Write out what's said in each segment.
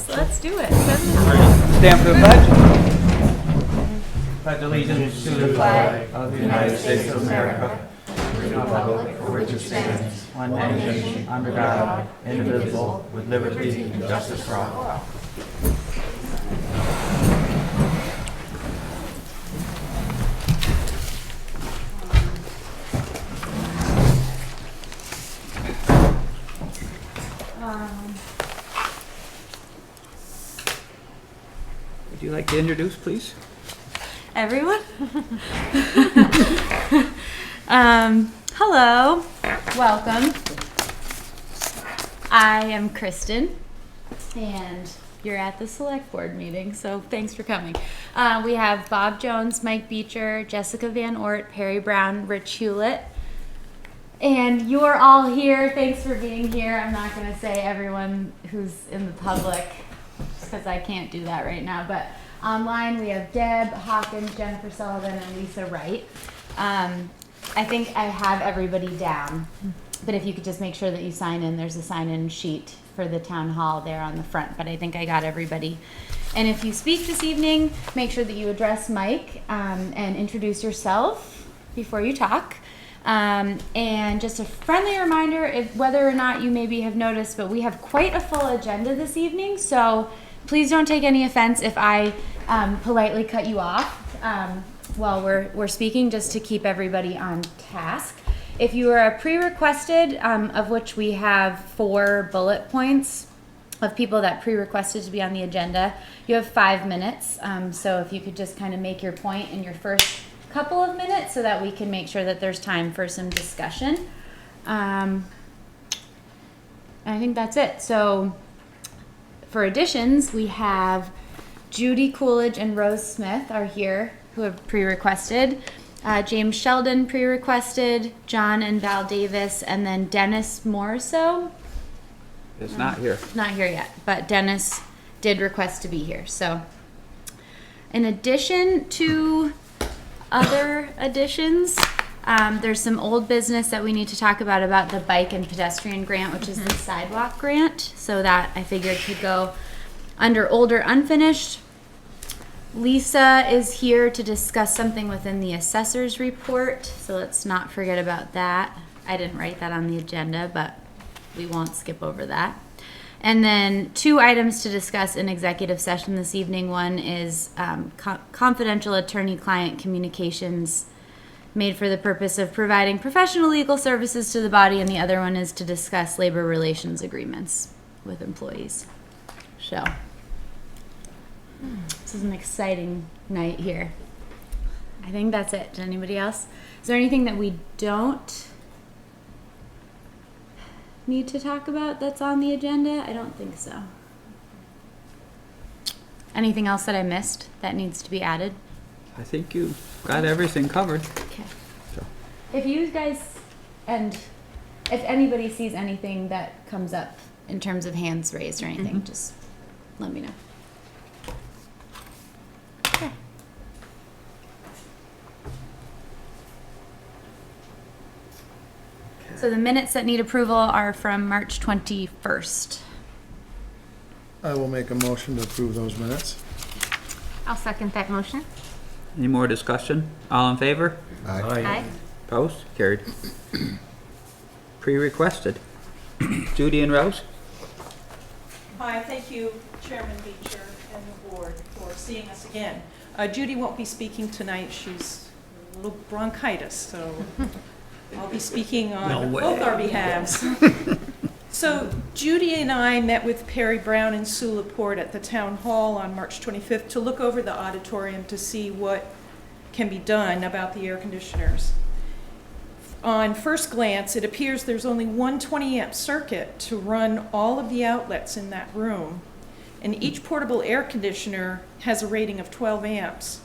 Let's do it. Stand for the pledge. Pledge allegiance to the flag of the United States of America, and the republic for which it stands, one nation, under God, indivisible, with liberty and justice for all. Would you like to introduce, please? Everyone? Hello, welcome. I am Kristen, and you're at the select board meeting, so thanks for coming. We have Bob Jones, Mike Beecher, Jessica Van Ort, Perry Brown, Rich Hewlett, and you're all here. Thanks for being here. I'm not going to say everyone who's in the public, because I can't do that right now, but online we have Deb Hawkins, Jennifer Sullivan, and Lisa Wright. I think I have everybody down, but if you could just make sure that you sign in, there's a sign-in sheet for the town hall there on the front, but I think I got everybody. And if you speak this evening, make sure that you address Mike and introduce yourself before you talk. And just a friendly reminder, whether or not you maybe have noticed, but we have quite a full agenda this evening, so please don't take any offense if I politely cut you off while we're speaking, just to keep everybody on task. If you are a pre-requested, of which we have 4 bullet points of people that pre-requested to be on the agenda, you have 5 minutes. So if you could just kind of make your point in your first couple of minutes so that we can make sure that there's time for some discussion. I think that's it. So for additions, we have Judy, Coolidge, and Rose Smith are here, who have pre-requested. James Sheldon pre-requested, John and Val Davis, and then Dennis Morriso. It's not here. Not here yet, but Dennis did request to be here. So in addition to other additions, there's some old business that we need to talk about the bike and pedestrian grant, which is the sidewalk grant. So that I figured could go under old or unfinished. Lisa is here to discuss something within the assessor's report, so let's not forget about that. I didn't write that on the agenda, but we won't skip over that. And then 2 items to discuss in executive session this evening. One is confidential attorney-client communications made for the purpose of providing professional legal services to the body, and the other one is to discuss labor relations agreements with employees. So this is an exciting night here. I think that's it. Did anybody else? Is there anything that we don't need to talk about that's on the agenda? I don't think so. Anything else that I missed that needs to be added? I think you got everything covered. Okay. So. If you guys, and if anybody sees anything that comes up in terms of hands raised or anything, just let me know. Okay. So the minutes that need approval are from March 21st. I will make a motion to approve those minutes. I'll second that motion. Any more discussion? All in favor? Aye. Opposed? Carried. Pre-requested. Judy and Rose? Hi, thank you, Chairman Beecher and the board, for seeing us again. Judy won't be speaking tonight. She's a little bronchitis, so I'll be speaking on both our behalves. So Judy and I met with Perry Brown and Sue Laporte at the town hall on March 25th to look over the auditorium to see what can be done about the air conditioners. On first glance, it appears there's only one 20-amp circuit to run all of the outlets in that room, and each portable air conditioner has a rating of 12 amps.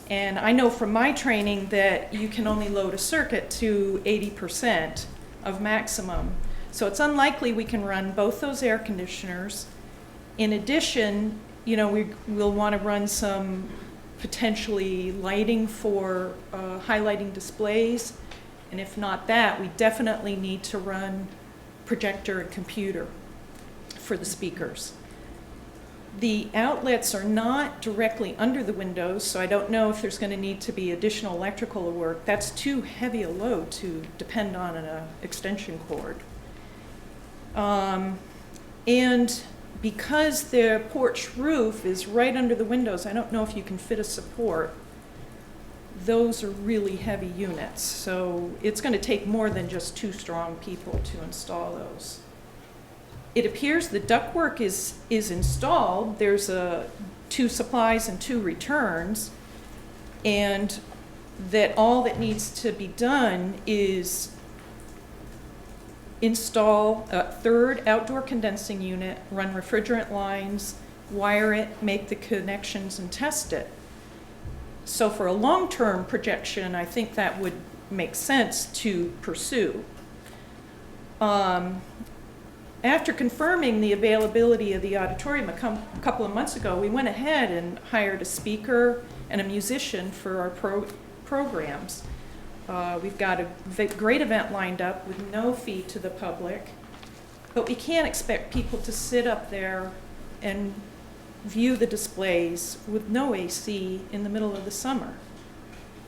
And I know from my training that you can only load a circuit to 80% of maximum. So it's unlikely we can run both those air conditioners. In addition, we'll want to run some potentially lighting for highlighting displays. And if not that, we definitely need to run projector and computer for the speakers. The outlets are not directly under the windows, so I don't know if there's going to need to be additional electrical work. That's too heavy a load to depend on an extension cord. And because the porch roof is right under the windows, I don't know if you can fit a support. Those are really heavy units, so it's going to take more than just 2 strong people to install those. It appears the ductwork is installed. There's 2 supplies and 2 returns, and that all that needs to be done is install a 3rd outdoor condensing unit, run refrigerant lines, wire it, make the connections, and test it. So for a long-term projection, I think that would make sense to pursue. After confirming the availability of the auditorium a couple of months ago, we went ahead and hired a speaker and a musician for our programs. We've got a great event lined up with no fee to the public, but we can't expect people to sit up there and view the displays with no AC in the middle of the summer.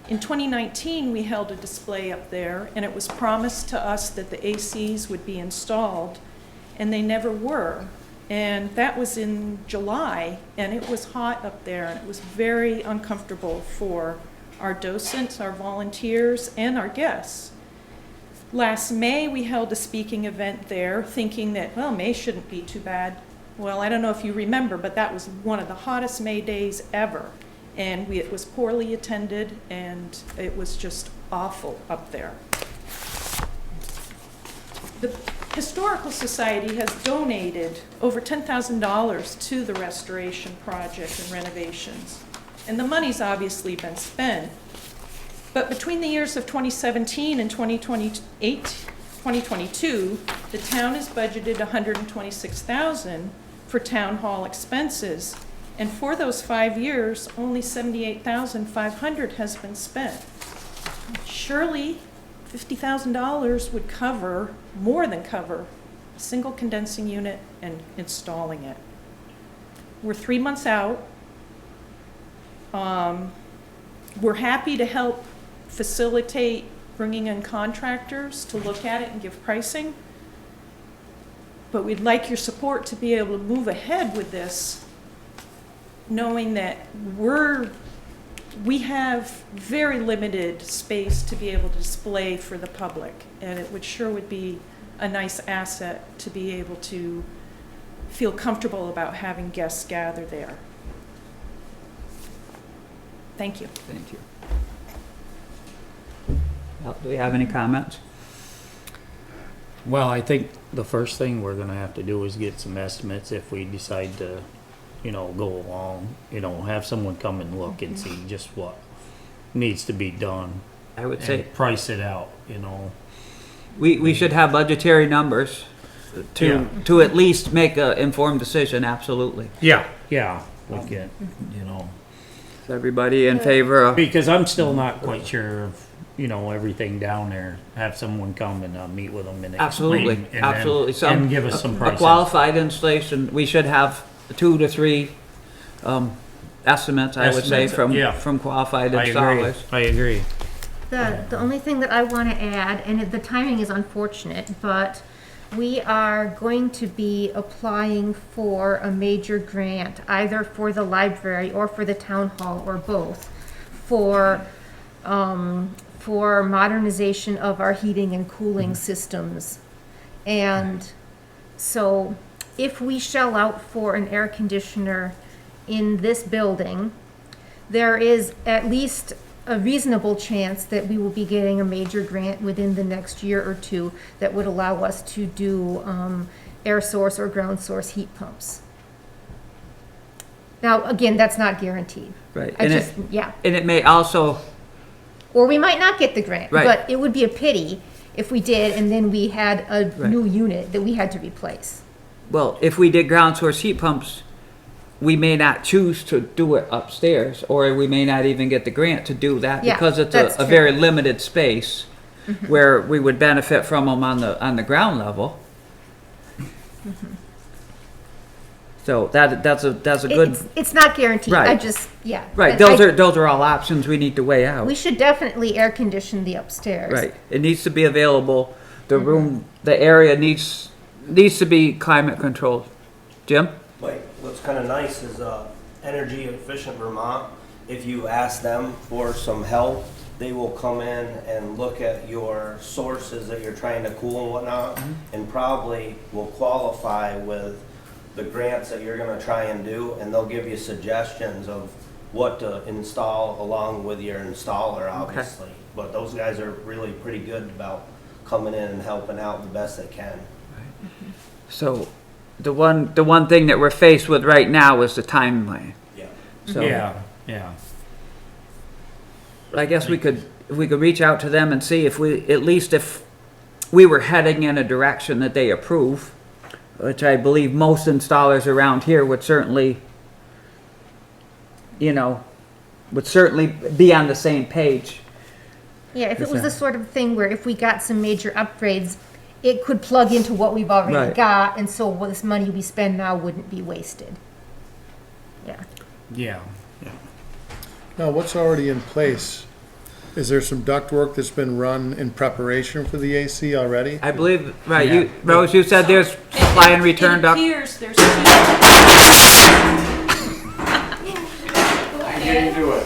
In 2019, we held a display up there, and it was promised to us that the ACs would be installed, and they never were. And that was in July, and it was hot up there, and it was very uncomfortable for our docents, our volunteers, and our guests. Last May, we held a speaking event there, thinking that, well, May shouldn't be too bad. Well, I don't know if you remember, but that was one of the hottest May days ever. And it was poorly attended, and it was just awful up there. The Historical Society has donated over $10,000 to the restoration project and renovations. And the money's obviously been spent. But between the years of 2017 and 2022, the town has budgeted $126,000 for town hall expenses. And for those 5 years, only $78,500 has been spent. Surely $50,000 would cover, more than cover, a single condensing unit and installing it. We're 3 months out. We're happy to help facilitate bringing in contractors to look at it and give pricing. But we'd like your support to be able to move ahead with this, knowing that we have very limited space to be able to display for the public, and it would be a nice asset to be able to feel comfortable about having guests gather there. Thank you. Thank you. Well, do we have any comments? Well, I think the first thing we're gonna have to do is get some estimates if we decide to, go along, have someone come and look and see just what needs to be done. I would say And price it out, we should have budgetary numbers to at least make an informed decision, absolutely. Yeah, we get, Is everybody in favor of? because I'm still not quite sure of, everything down there. Have someone come and meet with them and Absolutely, explain, and absolutely. and give us some A prices. qualified installation, we should have 2 to 3 estimates, I would say, Estimates, from qualified I agree. installers. I agree. The only thing that I want to add, and the timing is unfortunate, but we are going to be applying for a major grant, either for the library or for the town hall or both, for modernization of our heating and cooling systems. And so if we shell out for an air conditioner in this building, there is at least a reasonable chance that we will be getting a major grant within the next year or 2 that would allow us to do air source or ground source heat pumps. Now, again, that's not guaranteed. Right, I and just, and it may also, Or we might not get the grant, Right. but it would be a pity if we did and then we had a Right. new unit that we had to replace. well, if we did ground source heat pumps, we may not choose to do it upstairs, or we may not even get the grant to do that Yeah, because it's that's a true. very limited space where we would benefit from them on the ground level. Does So that's a good, It's not guaranteed, I Right. just, yeah. right, But those are all options we need to weigh out. We should definitely air condition the upstairs. Right, it needs to be available, the room, the area needs to be climate controlled. Jim? Like, what's kind of nice is Energy Efficient Vermont, if you ask them for some help, they will come in and look at your sources that you're trying to cool and whatnot, and probably will qualify with the grants that you're gonna try and do, and they'll give you suggestions of what to install along with your installer, obviously. But those guys are really pretty good about coming in and helping out the best they can. So, the one thing that we're faced with right now is the timeline. Yeah. So, yeah. I guess if we could reach out to them and see if if we were heading in a direction that they approve, which I believe most installers around here would certainly, be on the same page. Yeah, if it was Is the that- sort of thing where if we got some major upgrades, it could plug into what we've already Right. got, and so this money we spend now wouldn't be wasted. Yeah. Yeah. Now, what's already in place? Is there some ductwork that's been run in preparation for the AC already? I believe, right, Yeah. Rose, you said there's supply and return It duct. appears there's I didn't do it.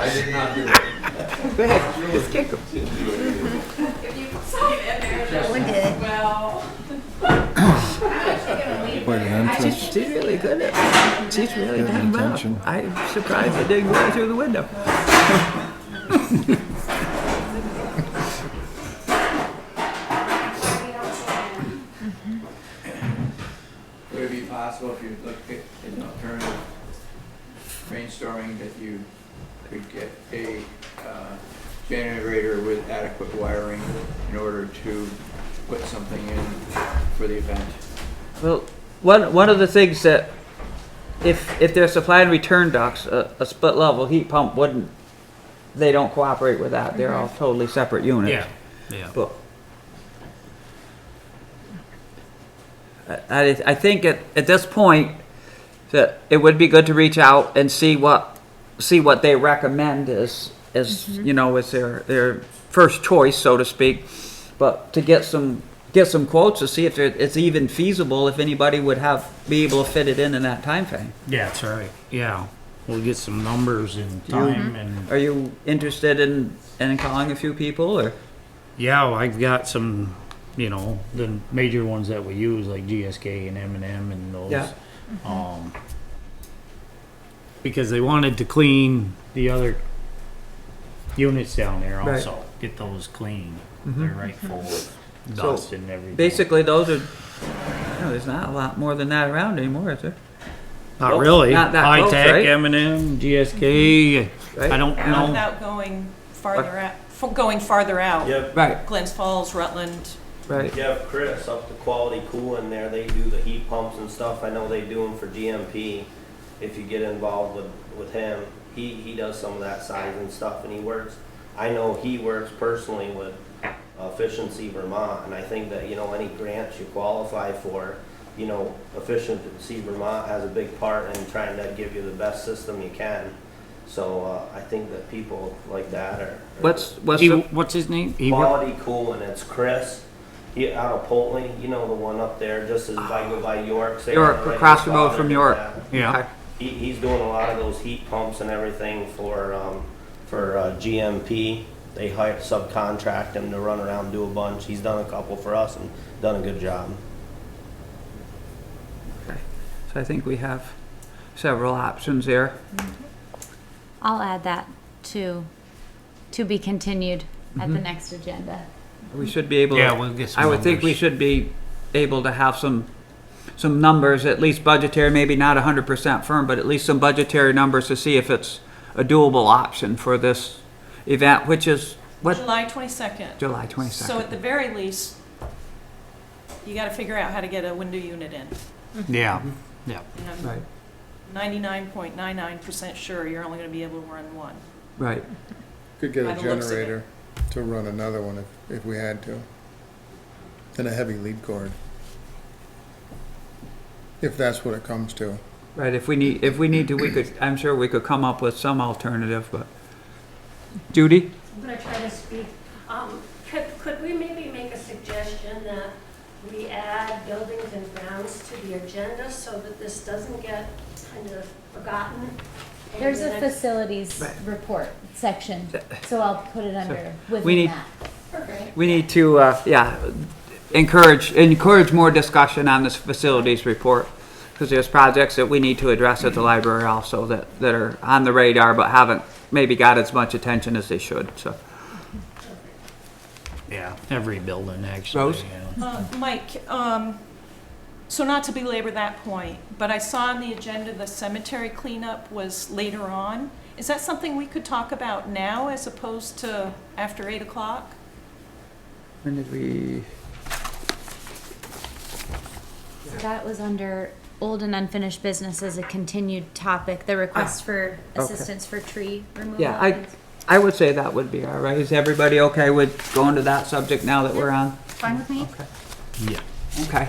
I did not do it. Go ahead, just kick 'em. We did. Quite an entrance. She's really good at it. She's really Good done well. intention. I'm surprised it didn't go through the window. Would it be possible if you look at an alternative brainstorming that you could get a generator with adequate wiring in order to put something in for the event? Well, one of the things that, if there's supply and return ducts, a split level heat pump they don't cooperate with that. They're all totally separate units. Yeah. But I think at this point that it would be good to reach out and see what they recommend as as their first choice, so to speak. But to get some quotes to see if it's even feasible, if anybody would be able to fit it in that time frame. Yeah, that's right. Yeah. We'll get some numbers in time and Are you interested in calling a few people, or? yeah, well, I've got some, the major ones that we use like GSK and M&M and those. Yeah. Because they wanted to clean the other units down there Right. also, get those clean. They're right full of dust and everything. Basically, those are. There's not a lot more than that around anymore, is there? Not really. Not that High close, Tech, right? M&M, GSK. Right? I don't know. without going farther out. Yep. Right. Glens Falls, Rutland. Right. Yeah, Chris, up to Quality Cooling there, they do the heat pumps and stuff. I know they do them for GMP. If you get involved with him, he does some of that size and stuff, and I know he works personally with Efficiency Vermont, and I think that, any grants you qualify for, Efficiency Vermont has a big part in trying to give you the best system you can. So I think that people like that are What's his name? Quality Cooling. It's Chris. He out of Poltley, the one up there, just as if I go by York. say, York, right across the next road to from it, York. Yeah. He's doing a lot of those heat pumps and everything for GMP. They subcontract him to run around and do a bunch. He's done a couple for us and done a good job. Okay. So I think we have several options there. I'll add that to be continued at the next agenda. We should be able. Yeah, to, we'll get some I would think we numbers. should be able to have some numbers, at least budgetary, maybe not 100% firm, but at least some budgetary numbers to see if it's a doable option for this event, which is what? July 22nd. July 22nd. So at the very least, you got to figure out how to get a window unit in. Yeah. Yeah. And I'm Right. 99.99% sure you're only going to be able to run one. Right. Could get By a the looks of it. generator to run another one if we had to. And a heavy lead cord. if that's what it comes to. Right, if we need to, we could, I'm sure we could come up with some alternative, but. Judy? I'm gonna try to speak. Could we maybe make a suggestion that we add buildings and grounds to the agenda so that this doesn't get kind of forgotten? There's And a the next- facilities report section, so I'll put it under, we within need- that. Perfect. We need to, encourage more discussion on this facilities report. Because there's projects that we need to address at the library also that are on the radar but haven't maybe got as much attention as they should, so. Yeah, every building actually. Rose? Yeah. Mike, so not to belabor that point, but I saw on the agenda the cemetery cleanup was later on. Is that something we could talk about now as opposed to after 8 o'clock? When did we? So that was under old and unfinished business as a continued topic, the request for assistance for tree removal. Yeah, I would say that would be all right. Is everybody okay with going to that subject now that we're on? Fine with me? Okay. Yeah. Okay.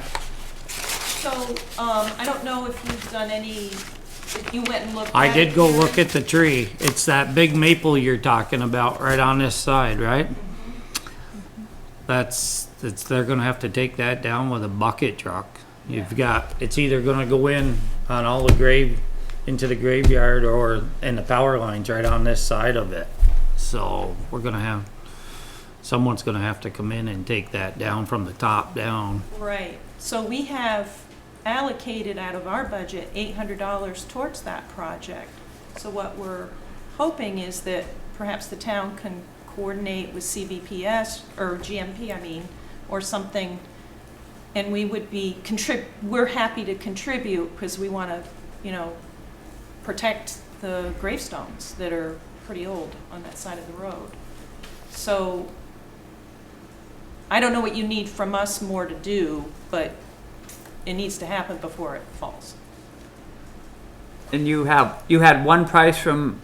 So, I don't know if you've done any, if you went and looked at I did it go here. look at the tree. It's that big maple you're talking about right on this side, right? They're gonna have to take that down with a bucket truck. It's either gonna go in on all the into the graveyard or in the power lines right on this side of it. So someone's gonna have to come in and take that down from the top down. Right, so we have allocated out of our budget $800 towards that project. So what we're hoping is that perhaps the town can coordinate with CVPS, or GMP, I mean, or something, and we would be, we're happy to contribute, because we want to, protect the gravestones that are pretty old on that side of the road. So, I don't know what you need from us more to do, but it needs to happen before it falls. And you had one price from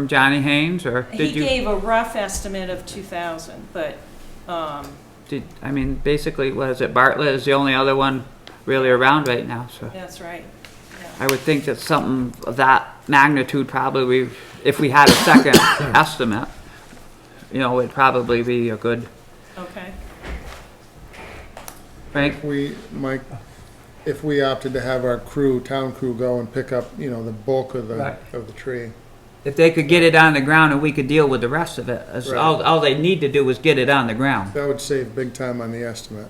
Johnny Haynes, or did He you? gave a rough estimate of 2,000, but, Basically, what is it, Bartlett is the only other one really around right now, so. that's right, yeah. I would think that something of that magnitude probably, if we had a second estimate, it'd probably be a good, Okay, Frank? If we opted to have our town crew go and pick up, the bulk of Right. the tree. If they could get it on the ground and we could deal with the rest of it, Right. all they need to do is get it on the ground. That would save big time on the estimate.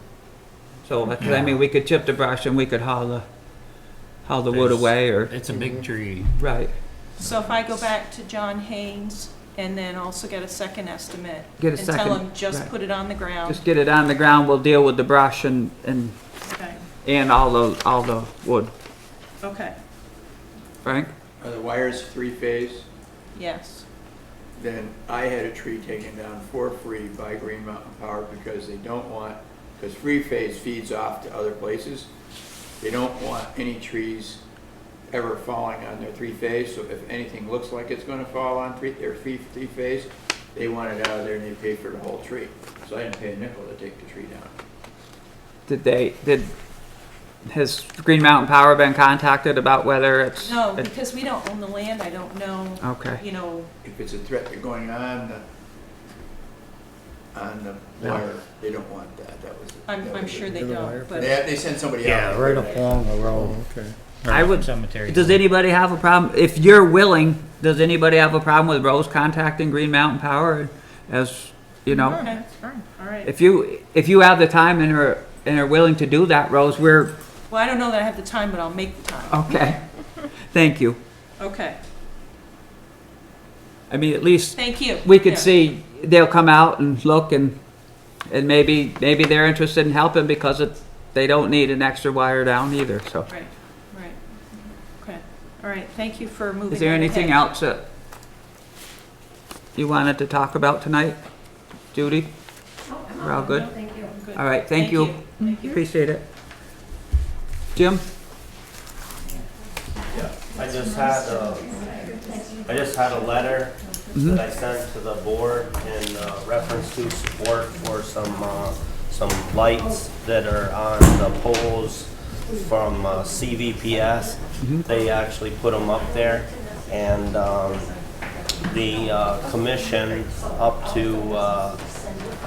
So, we could chip the brush and we could haul the wood away, or, It's a big tree. right. so if I go back to John Haynes and then also get a second estimate. Get a and tell second, him just right. put it on the ground. Just get it on the ground, we'll deal with the brush and Okay, all the wood. okay, Frank? Are the wires three-phase? yes. Then I had a tree taken down for free by Green Mountain Power because because three-phase feeds off to other places. They don't want any trees ever falling on their three-phase, so if anything looks like it's gonna fall on their three-phase, they want it out of there and they pay for the whole tree. So I didn't pay a nickel to take the tree down. Has Green Mountain Power been contacted about whether it's? No, because we don't own the land, I don't know, Okay. If it's a threat to going on the wire, they don't want that. That was. I'm sure they Do the wire don't, but. They send somebody out. Yeah, right up along the road. Okay. I would- Cemetery. Does anybody have a problem, if you're willing, does anybody have a problem with Rose contacting Green Mountain Power as, Okay, all right. if you have the time and are willing to do that, Rose, we're, Well, I don't know that I have the time, but I'll make the time. okay. Thank you. Okay, At least thank you. we could Yeah. see, they'll come out and look and maybe they're interested in helping because they don't need an extra wire down either, so. Right. Okay, all right, thank you for moving. Is there that anything ahead. else that you wanted to talk about tonight? Judy? We're all good? Thank you. Good. All right, thank you. Thank you. Appreciate it. Jim? I just had a letter that I sent to the board in reference to support for some lights that are on the poles from CVPS. They actually put them up there, and the commission up to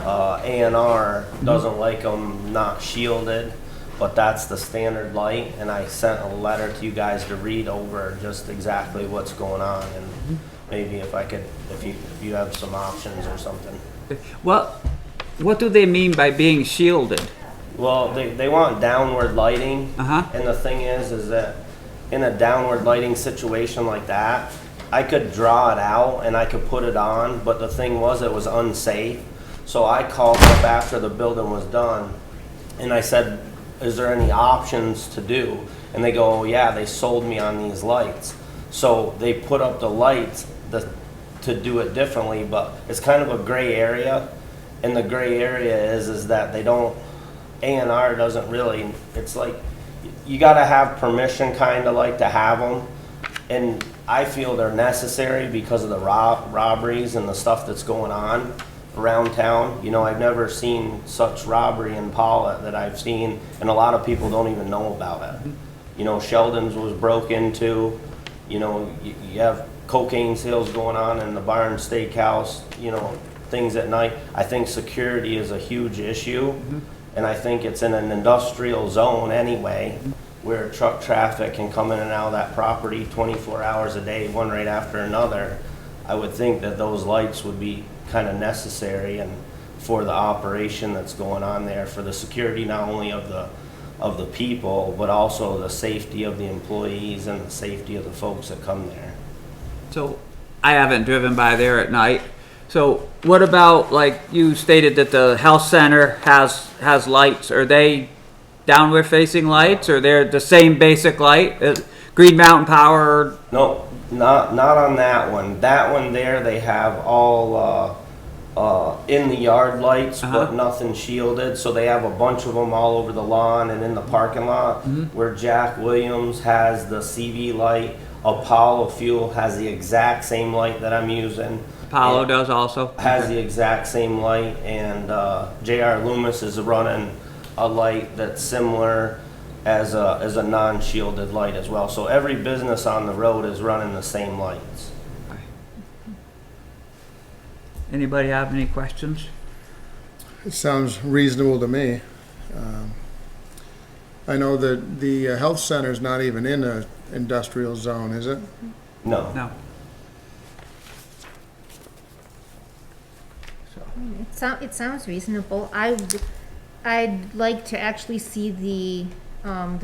A&R doesn't like them not shielded, but that's the standard light, and I sent a letter to you guys to read over just exactly what's going on, and maybe if you have some options or something. What do they mean by being shielded? Well, they want downward lighting, Uh-huh. and the thing is that in a downward lighting situation like that, I could draw it out and I could put it on, but the thing was it was unsafe. So I called up after the building was done, and I said, is there any options to do? And they go, oh yeah, they sold me on these lights. So they put up the lights to do it differently, but it's kind of a gray area. And the gray area is that they don't, A&R doesn't really, it's like, you gotta have permission kind of like to have them. And I feel they're necessary because of the robberies and the stuff that's going on around town. You know, I've never seen such robbery in Pawlett that I've seen, and a lot of people don't even know about it. You know, Sheldon's was broke into, you know, you have cocaine sales going on in the Barn Steakhouse, you know, things at night. I think security is a huge issue, and I think it's in an industrial zone anyway, where truck traffic can come in and out of that property 24 hours a day, one right after another. I would think that those lights would be kind of necessary, and for the operation that's going on there, for the security not only of the people, but also the safety of the employees and the safety of the folks that come there. So I haven't driven by there at night. So what about, like you stated that the health center has lights? Are they downward facing lights, or they're the same basic light? Green Mountain Power? No, not on that one. That one there, they have all in the yard lights, but nothing shielded. So they have a bunch of them all over the lawn and in the parking lot. Where Jack Williams has the CV light, Apollo Fuel has the exact same light that I'm using. Apollo does also? Has the exact same light, and J.R. Loomis is running a light that's similar as a non-shielded light as well. So every business on the road is running the same lights. Anybody have any questions? It sounds reasonable to me. I know that the health center is not even in an industrial zone, is it? No. No. It sounds reasonable. I'd like to actually see the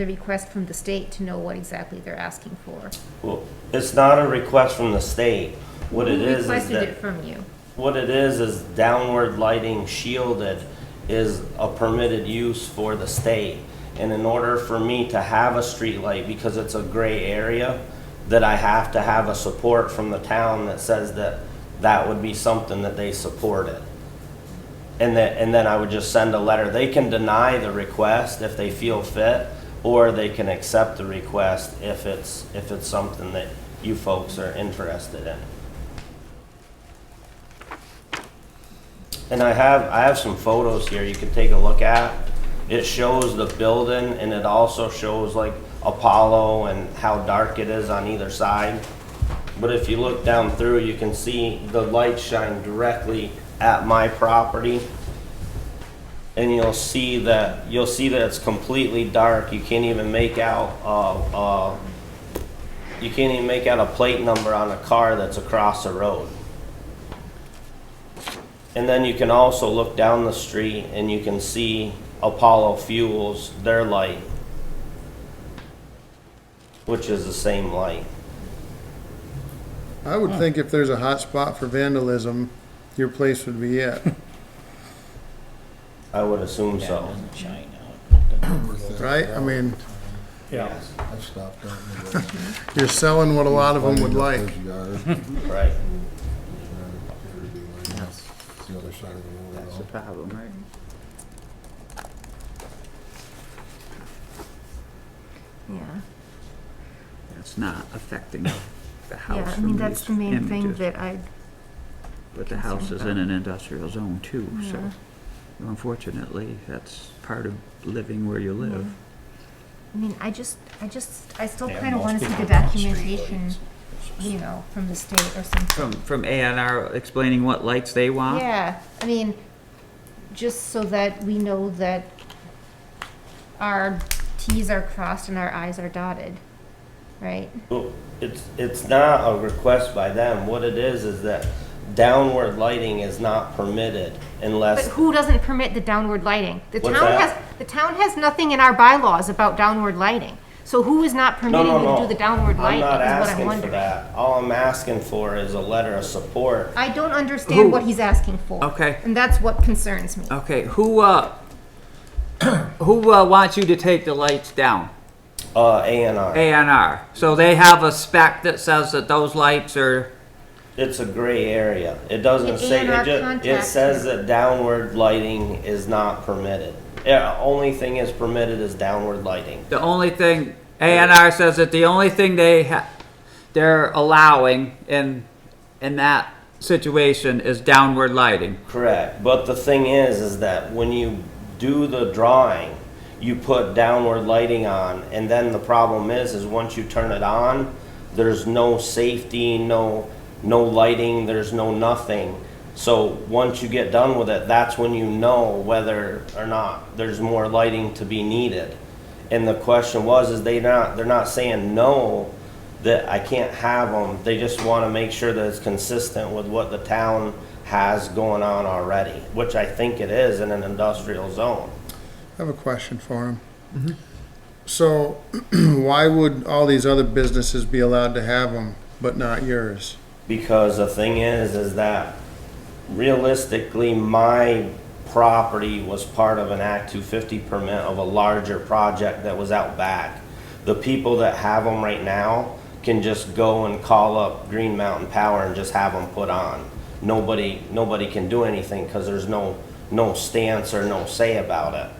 request from the state to know what exactly they're asking for. Well, it's not a request from the state. What it is Requested that it from you. what it is downward lighting shielded is a permitted use for the state. And in order for me to have a street light, because it's a gray area, that I have to have a support from the town that says that that would be something that they supported. And then I would just send a letter. They can deny the request if they feel fit, or they can accept the request if it's something that you folks are interested in. And I have some photos here you can take a look at. It shows the building, and it also shows like Apollo and how dark it is on either side. But if you look down through, you can see the light shine directly at my property, and you'll see that it's completely dark. You can't even make out a plate number on a car that's across the road. And then you can also look down the street and you can see Apollo Fuels, their light, which is the same light. I would think if there's a hot spot for vandalism, your place would be it. I would assume so. Right? I mean, Yeah. I stopped out in the road. you're selling what a lot of them would like. Right. It's the other side of the road. That's the problem, right? Yeah. That's not affecting the house. Yeah, I from mean, that's these the main thing images. that I, But the house is in an industrial zone too, so Yeah. unfortunately, that's part of living where you live. I mean, I still Yeah, kind of most want to see the people want street documentation, you know, from the state or something. From A&R explaining what lights they want? Yeah, I mean, just so that we know that our Ts are crossed and our Is are dotted, right? Well, it's not a request by them. What it is that downward lighting is not permitted But unless, who doesn't permit the downward lighting? What's that? The town has nothing in our bylaws about downward lighting. So who is not permitting you to no. do the downward I'm lighting is not what I'm asking for wondering. that. All I'm asking for is a letter of support. I don't Who? understand what he's asking for. Okay. And that's what concerns me. Okay, who wants you to take the lights down? A&R. A&R. So they have a spec that says that those lights are, It's a gray area. It doesn't Did say, A&R it contact says you? that downward lighting is not permitted. Yeah, only thing is permitted is downward lighting. the only thing, A&R says that the only thing they're allowing in that situation is downward lighting. Correct, but the thing is that when you do the drawing, you put downward lighting on, and then the problem is once you turn it on, there's no safety, no lighting, there's no nothing. So once you get done with it, that's when you know whether or not there's more lighting to be needed. And the question was, they're not saying no, that I can't have them. They just want to make sure that it's consistent with what the town has going on already, which I think it is in an industrial zone. I have a question for him. So why would all these other businesses be allowed to have them, but not yours? Because the thing is that realistically, my property was part of an Act 250 permit of a larger project that was out back. The people that have them right now can just go and call up Green Mountain Power and just have them put on. Nobody can do anything because there's no stance or no say about it.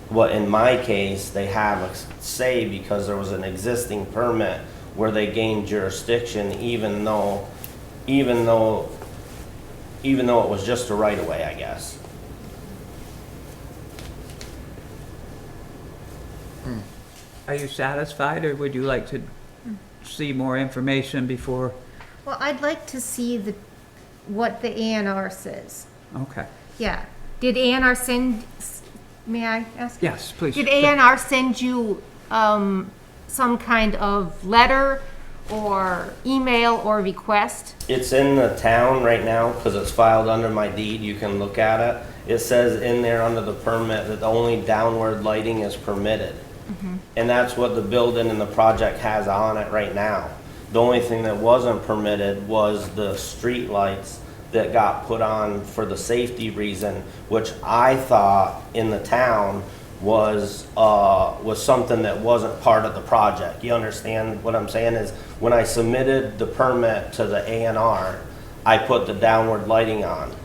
What in my case, they have a say because there was an existing permit where they gained jurisdiction even though it was just a right of way, I guess. Are you satisfied, or would you like to see more information before? Well, I'd like to see what the A&R says. Okay. Yeah. Did A&R send, may I ask? Yes, please. Did A&R send you some kind of letter or email or request? It's in the town right now because it's filed under my deed. You can look at it. It says in there under the permit that only downward lighting is permitted. And that's what the building and the project has on it right now. The only thing that wasn't permitted was the street lights that got put on for the safety reason, which I thought in the town was something that wasn't part of the project. You understand what I'm saying? Is when I submitted the permit to the A&R, I put the downward lighting on.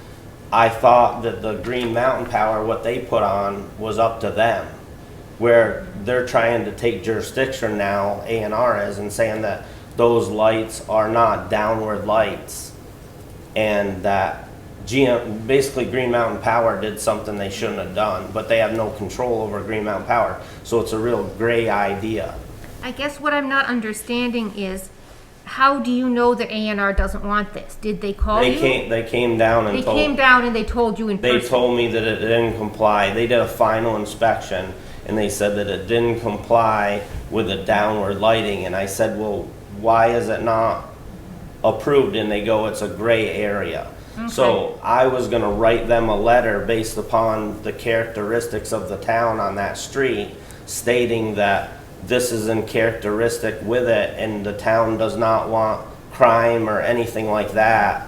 I thought that the Green Mountain Power, what they put on, was up to them, where they're trying to take jurisdiction now, A&R is, and saying that those lights are not downward lights, and that basically Green Mountain Power did something they shouldn't have done, but they have no control over Green Mountain Power, so it's a real gray idea. I guess what I'm not understanding is, how do you know that A&R doesn't want this? Did they call you? They came down and They came down and they told you in They person? told me that it didn't comply. They did a final inspection, and they said that it didn't comply with the downward lighting, and I said, well, why is it not approved? And they go, it's a gray area. So I was gonna write them a letter based upon the characteristics of the town on that street, stating that this is in characteristic with it, and the town does not want crime or anything like that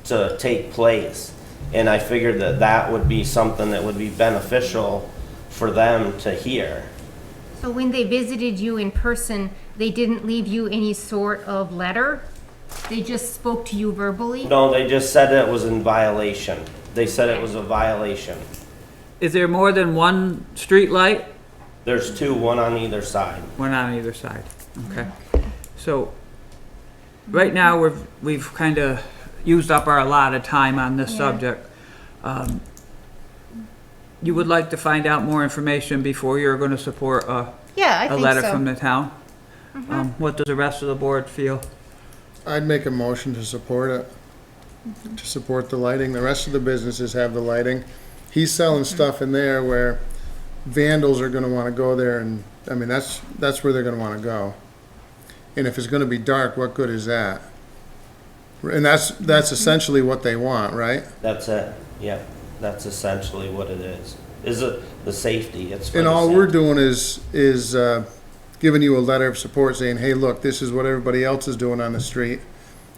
to take place. And I figured that that would be something that would be beneficial for them to hear. So when they visited you in person, they didn't leave you any sort of letter? They just spoke to you verbally? No, they just said it was in violation. They said it was a violation. Is there more than one street light? There's two, one on either side. One on either side. Okay. So right now we've kind of used up our allotted time on this Yeah. subject. You would like to find out more information before you're going to support Yeah, I a think letter so. from the town. What does the rest of the board feel? I'd make a motion to support it, to support the lighting. The rest of the businesses have the lighting. He's selling stuff in there where vandals are gonna wanna go there, and, I mean, that's where they're gonna wanna go. And if it's gonna be dark, what good is that? And that's essentially what they want, right? That's it, yeah, that's essentially what it is. Is it the safety, it's for And the all we're safety. doing is giving you a letter of support saying, hey, look, this is what everybody else is doing on the street.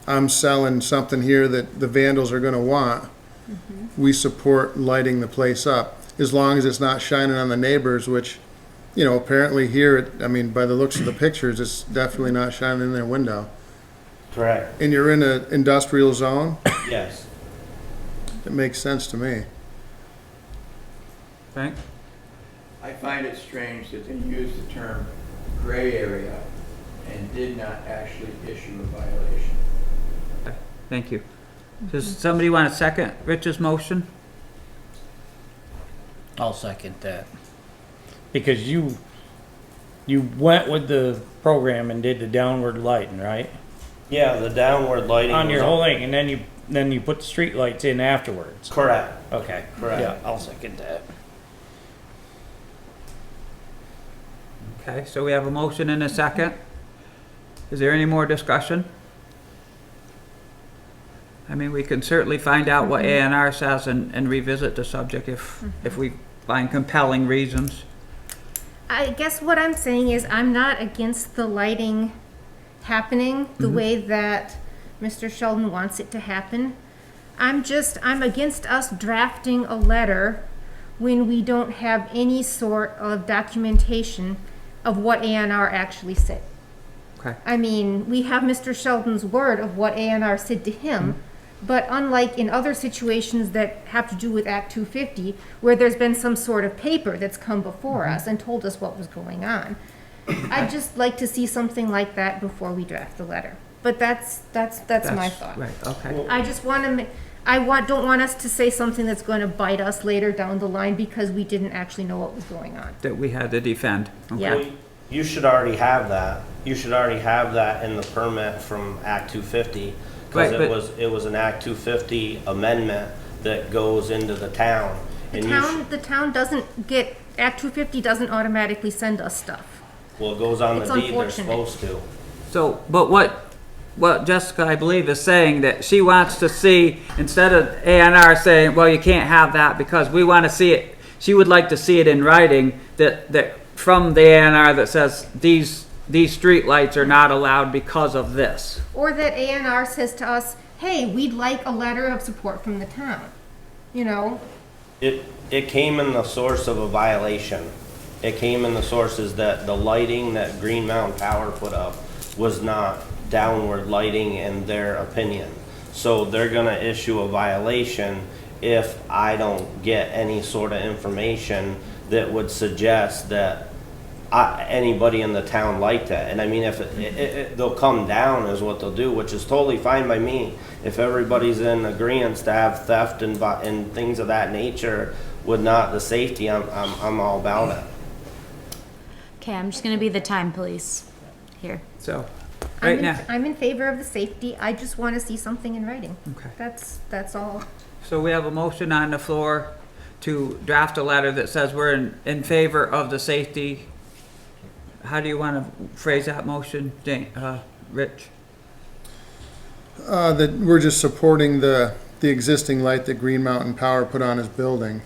I'm selling something here that the vandals are gonna want. We support lighting the place up, as long as it's not shining on the neighbors, which, you know, apparently here, I mean, by the looks of the pictures, it's definitely not shining in their window. Correct, And you're in an industrial zone, yes. it makes sense to me. Frank? I find it strange that they use the term gray area and did not actually issue a violation. Thank you. Does somebody want to second Rich's motion? I'll second that. Because you went with the program and did the downward lighting, right? Yeah, the downward lighting. On your was whole thing, and then you put the street lights in afterwards. Correct, Okay. Correct. Yeah, I'll second that. Okay, so we have a motion and a second. Is there any more discussion? I mean, we can certainly find out what A&R says and revisit the subject if we find compelling reasons. I guess what I'm saying is I'm not against the lighting happening the way that Mr. Sheldon wants it to happen. I'm against us drafting a letter when we don't have any sort of documentation of what A&R actually said. Okay. I mean, we have Mr. Sheldon's word of what A&R said to him, but unlike in other situations that have to do with Act 250, where there's been some sort of paper that's come before us and told us what was going on, I'd just like to see something like that before we draft the letter. But that's my thought. Right, okay. I just want to, don't want us to say something that's going to bite us later down the line because we didn't actually know what was going on. That we had to defend. Okay. Yeah. Well, you should already have that. You should already have that in the permit from Act 250. Right, Because but- it was an Act 250 amendment that goes into the town. The And town doesn't get, Act 250 doesn't automatically send us stuff. well, it goes on It's the deed, they're unfortunate. supposed to. So, but what Jessica, I believe, is saying that she wants to see, instead of A&R saying, well, you can't have that because we want to see it, she would like to see it in writing that from the A&R that says these streetlights are not allowed because of this. Or that A&R says to us, hey, we'd like a letter of support from the town, you know? It came in the source of a violation. It came in the sources that the lighting that Green Mountain Power put up was not downward lighting in their opinion. So they're gonna issue a violation if I don't get any sort of information that would suggest that anybody in the town liked it. And I mean, if they'll come down is what they'll do, which is totally fine by me. If everybody's in agreement to have theft and things of that nature with not the safety, I'm all about it. Okay, I'm just gonna be the time police here. So, right now, I'm in favor of the safety. I just want to see something in writing. okay. That's all. So we have a motion on the floor to draft a letter that says we're in favor of the safety. How do you want to phrase that motion, Rich? That we're just supporting the existing light that Green Mountain Power put on his building.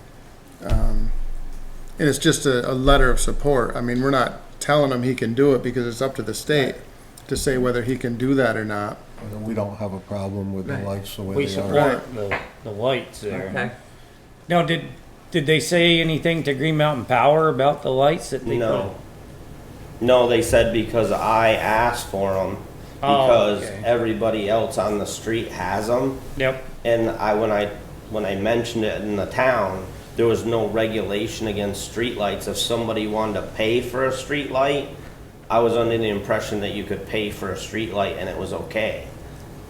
And it's just a letter of support. I mean, we're not telling him he can do it because it's up to the state to say whether he can do that or not. We don't have a problem with the Right. lights the way We they are. support the lights there. Okay. Now, did they say anything to Green Mountain Power about the lights that they No. No, they said because I asked for them, Oh, because okay. everybody else on the street has them. put? Yep. And when I mentioned it in the town, there was no regulation against streetlights. If somebody wanted to pay for a streetlight, I was under the impression that you could pay for a streetlight and it was okay.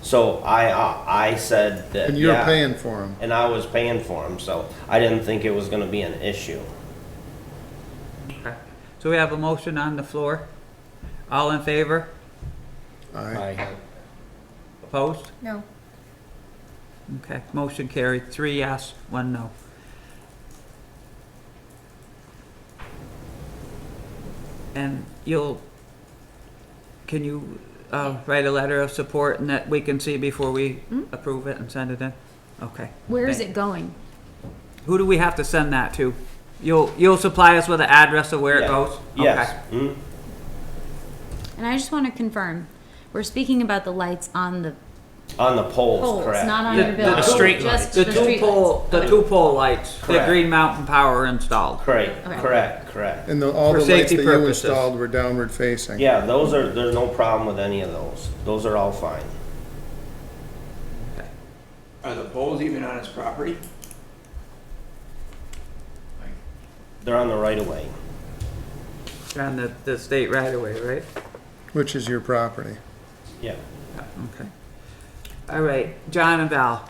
So I said that, And you're yeah, paying for them. and I was paying for them, so I didn't think it was gonna be an issue. So we have a motion on the floor. All in favor? Aye. Opposed? No. Okay, motion carried, 3 yes, 1 no. And can you write a letter of support and that we can see before we approve it and send it in? Okay. Where is Thank- it going? Who do we have to send that to? You'll supply us with an address of where it Yeah. goes? Yes. Okay. Mhm. And I just want to confirm, we're speaking about the lights on the On the poles, poles, correct. not on The- your the building. street Just lights. The the two street pole, lights. the 2 pole lights, the Correct. Green Mountain Power installed. Correct, Okay. correct. And all For the lights safety that you purposes. installed were downward facing? Yeah, there's no problem with any of those. Those are all fine. Are the poles even on his property? They're on the right of way. On the state right away, right? Which is your property? Yeah. Okay. All right, John and Val.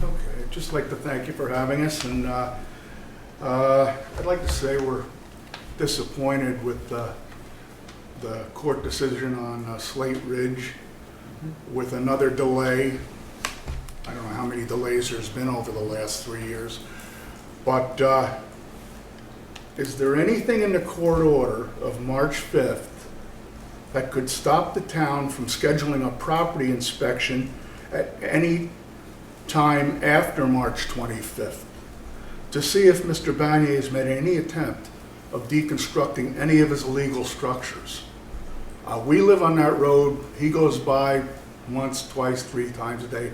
Okay, I'd just like to thank you for having us, and I'd like to say we're disappointed with the court decision on Slate Ridge with another delay. I don't know how many delays there's been over the last 3 years, but is there anything in the court order of March 5th that could stop the town from scheduling a property inspection at any time after March 25th to see if Mr. Banier has made any attempt of deconstructing any of his illegal structures? We live on that road. He goes by once, twice, 3 times a day.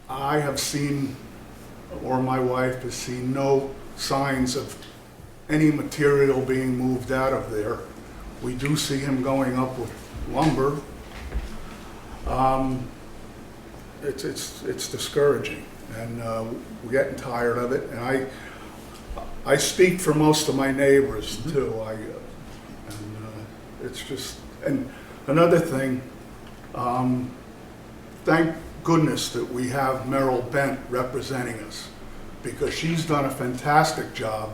I have seen, or my wife has seen, no signs of any material being moved out of there. We do see him going up with lumber. It's discouraging, and we're getting tired of it. And I speak for most of my neighbors too. It's just, and another thing, thank goodness that we have Merrill Bent representing us, because she's done a fantastic job,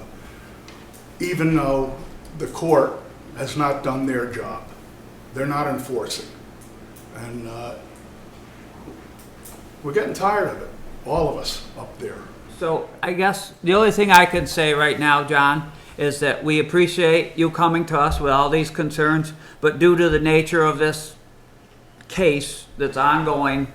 even though the court has not done their job. They're not enforcing. And we're getting tired of it, all of us up there. So I guess the only thing I can say right now, John, is that we appreciate you coming to us with all these concerns, but due to the nature of this case that's ongoing,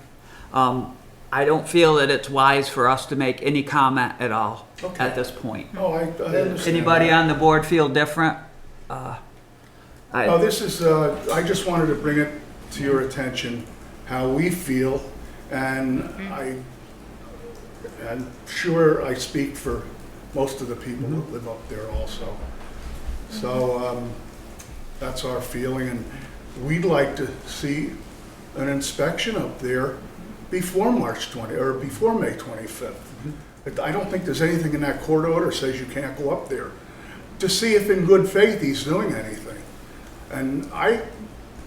I don't feel that it's wise for us to make any comment at all Okay. at this point. Oh, I understand. Anybody that. on the board feel different? No, this is, I just wanted to bring it to your attention, how we feel, and I'm sure I speak for most of the people that live up there also. So, that's our feeling, and we'd like to see an inspection up there before March 20, or before May 25th. I don't think there's anything in that court order says you can't go up there, to see if in good faith he's doing anything. And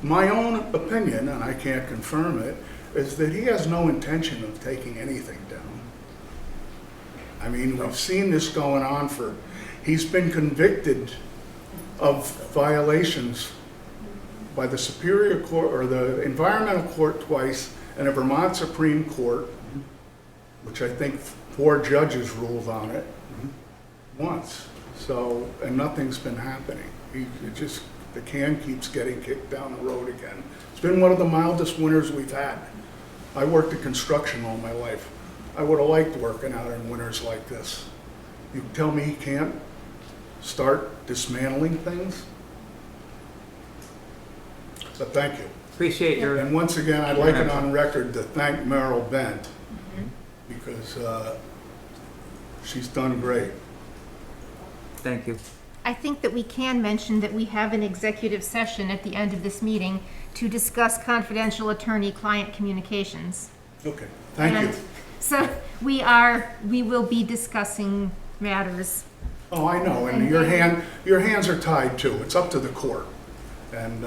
my own opinion, and I can't confirm it, is that he has no intention of taking anything down. I mean, we've seen this going on he's been convicted of violations by the Superior Court, or the Environmental Court twice, and a Vermont Supreme Court, which I think 4 judges ruled on it once. So, and nothing's been happening. The can keeps getting kicked down the road again. It's been one of the mildest winters we've had. I worked in construction all my life. I would have liked working out in winters like this. You tell me he can't start dismantling things? But thank you. Appreciate your, And once again, I'd like it on record to thank Merrill Bent, because she's done great. thank you. I think that we can mention that we have an executive session at the end of this meeting to discuss confidential attorney-client communications. Okay, thank you. And so we will be discussing matters. Oh, I know, and your hands are tied too. It's up to the court. And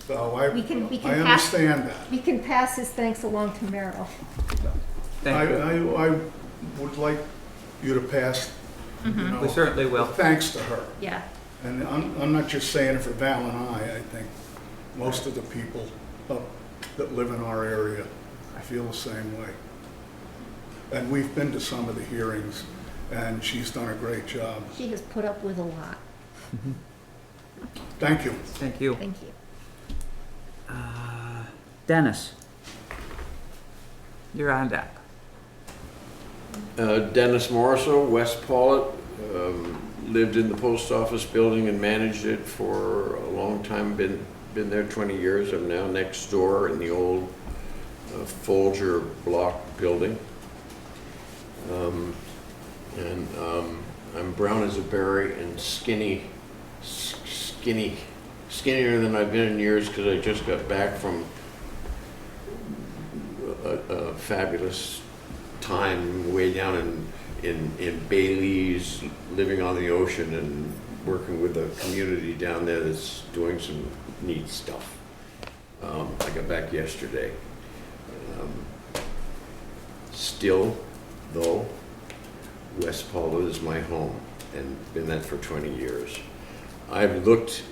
so We can I pass- understand that. We can pass his thanks along to Merrill. Thank you. I would like you to pass you know. We certainly will. Thanks to her. Yeah. And I'm not just saying it for Val and I think most of the people that live in our area feel the same way. And we've been to some of the hearings, and she's done a great job. She has put up with a lot. Thank you. Thank you. Thank you. Dennis, you're on deck. Dennis Morriso, West Pawlett, lived in the post office building and managed it for a long time, been there 20 years. I'm now next door in the old Folger block building. I'm brown as a berry and skinnier than I've been in years because I just got back from a fabulous time way down in Bailey's, living on the ocean and working with a community down there that's doing some neat stuff. I got back yesterday. Still, though, West Pawlett is my home and been that for 20 years. I've looked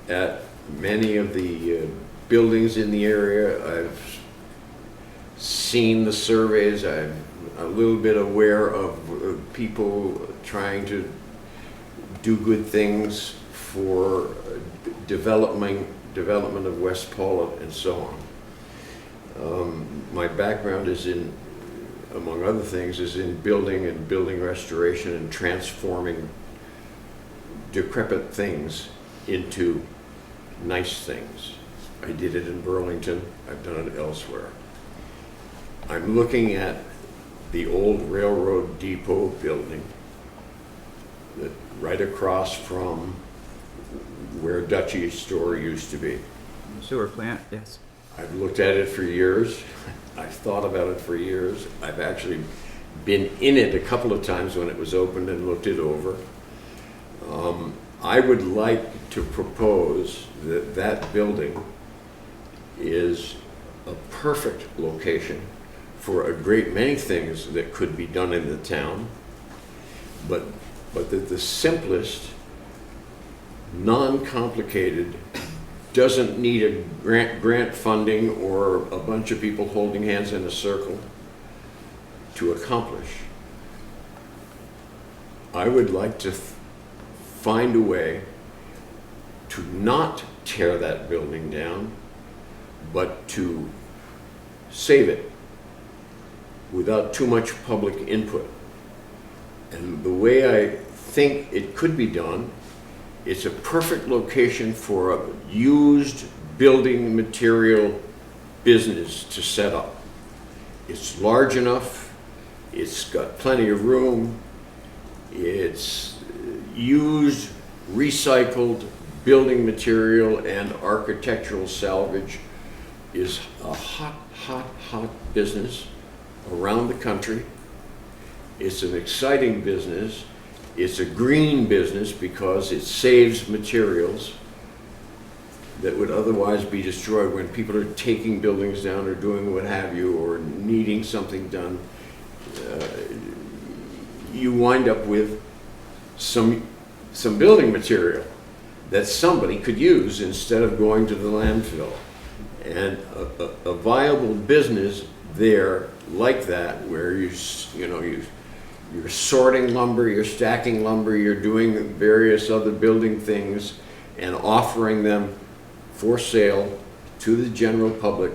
at many of the buildings in the area. I've seen the surveys. I'm a little bit aware of people trying to do good things for development of West Pawlett and so on. My background is in, among other things, is in building and building restoration and transforming decrepit things into nice things. I did it in Burlington. I've done it elsewhere. I'm looking at the old railroad depot building that right across from where Dutchie's store used to be. Sewer plant, yes. I've looked at it for years. I've thought about it for years. I've actually been in it a couple of times when it was opened and looked it over. I would like to propose that that building is a perfect location for a great many things that could be done in the town, but that the simplest, non-complicated, doesn't need a grant funding or a bunch of people holding hands in a circle to accomplish. I would like to find a way to not tear that building down, but to save it without too much public input. And the way I think it could be done, it's a perfect location for a used building material business to set up. It's large enough, it's got plenty of room, it's used, recycled building material and architectural salvage is a hot business around the country. It's an exciting business. It's a green business because it saves materials that would otherwise be destroyed when people are taking buildings down or doing what have you or needing something done. You wind up with some building material that somebody could use instead of going to the landfill. And a viable business there like that, where you're sorting lumber, you're stacking lumber, you're doing various other building things and offering them for sale to the general public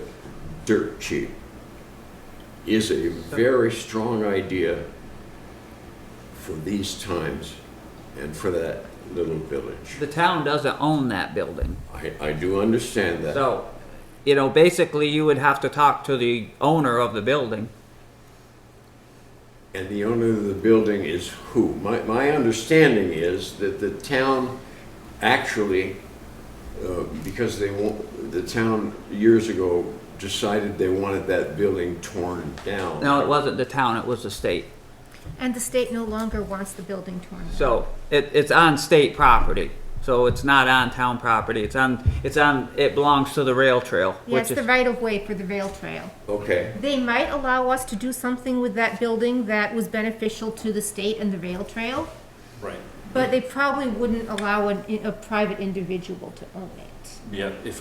dirt cheap, is a very strong idea for these times and for that little village. The town doesn't own that building. I do understand that. So, basically you would have to talk to the owner of the building. And the owner of the building is who? My understanding is that the town actually, because the town years ago decided they wanted that building torn down. No, it wasn't the town, it was the state. And the state no longer wants the building torn down. So it's on state property. So it's not on town property. It belongs to the rail trail. Yeah, it's the right of way for the rail trail. Okay. They might allow us to do something with that building that was beneficial to the state and the rail trail, Right. But they probably wouldn't allow a private individual to own it. Yeah, if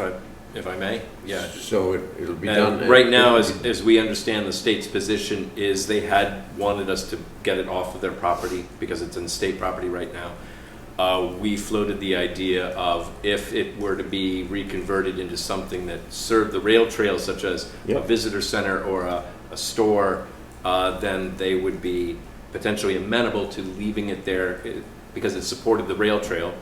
I may, yeah. So it'll be And done. right now, as we understand, the state's position is they had wanted us to get it off of their property because it's in state property right now. We floated the idea of if it were to be reconverted into something that served the rail trail, such as a visitor center or a store, then they would be potentially amenable to leaving it there because it supported the rail trail.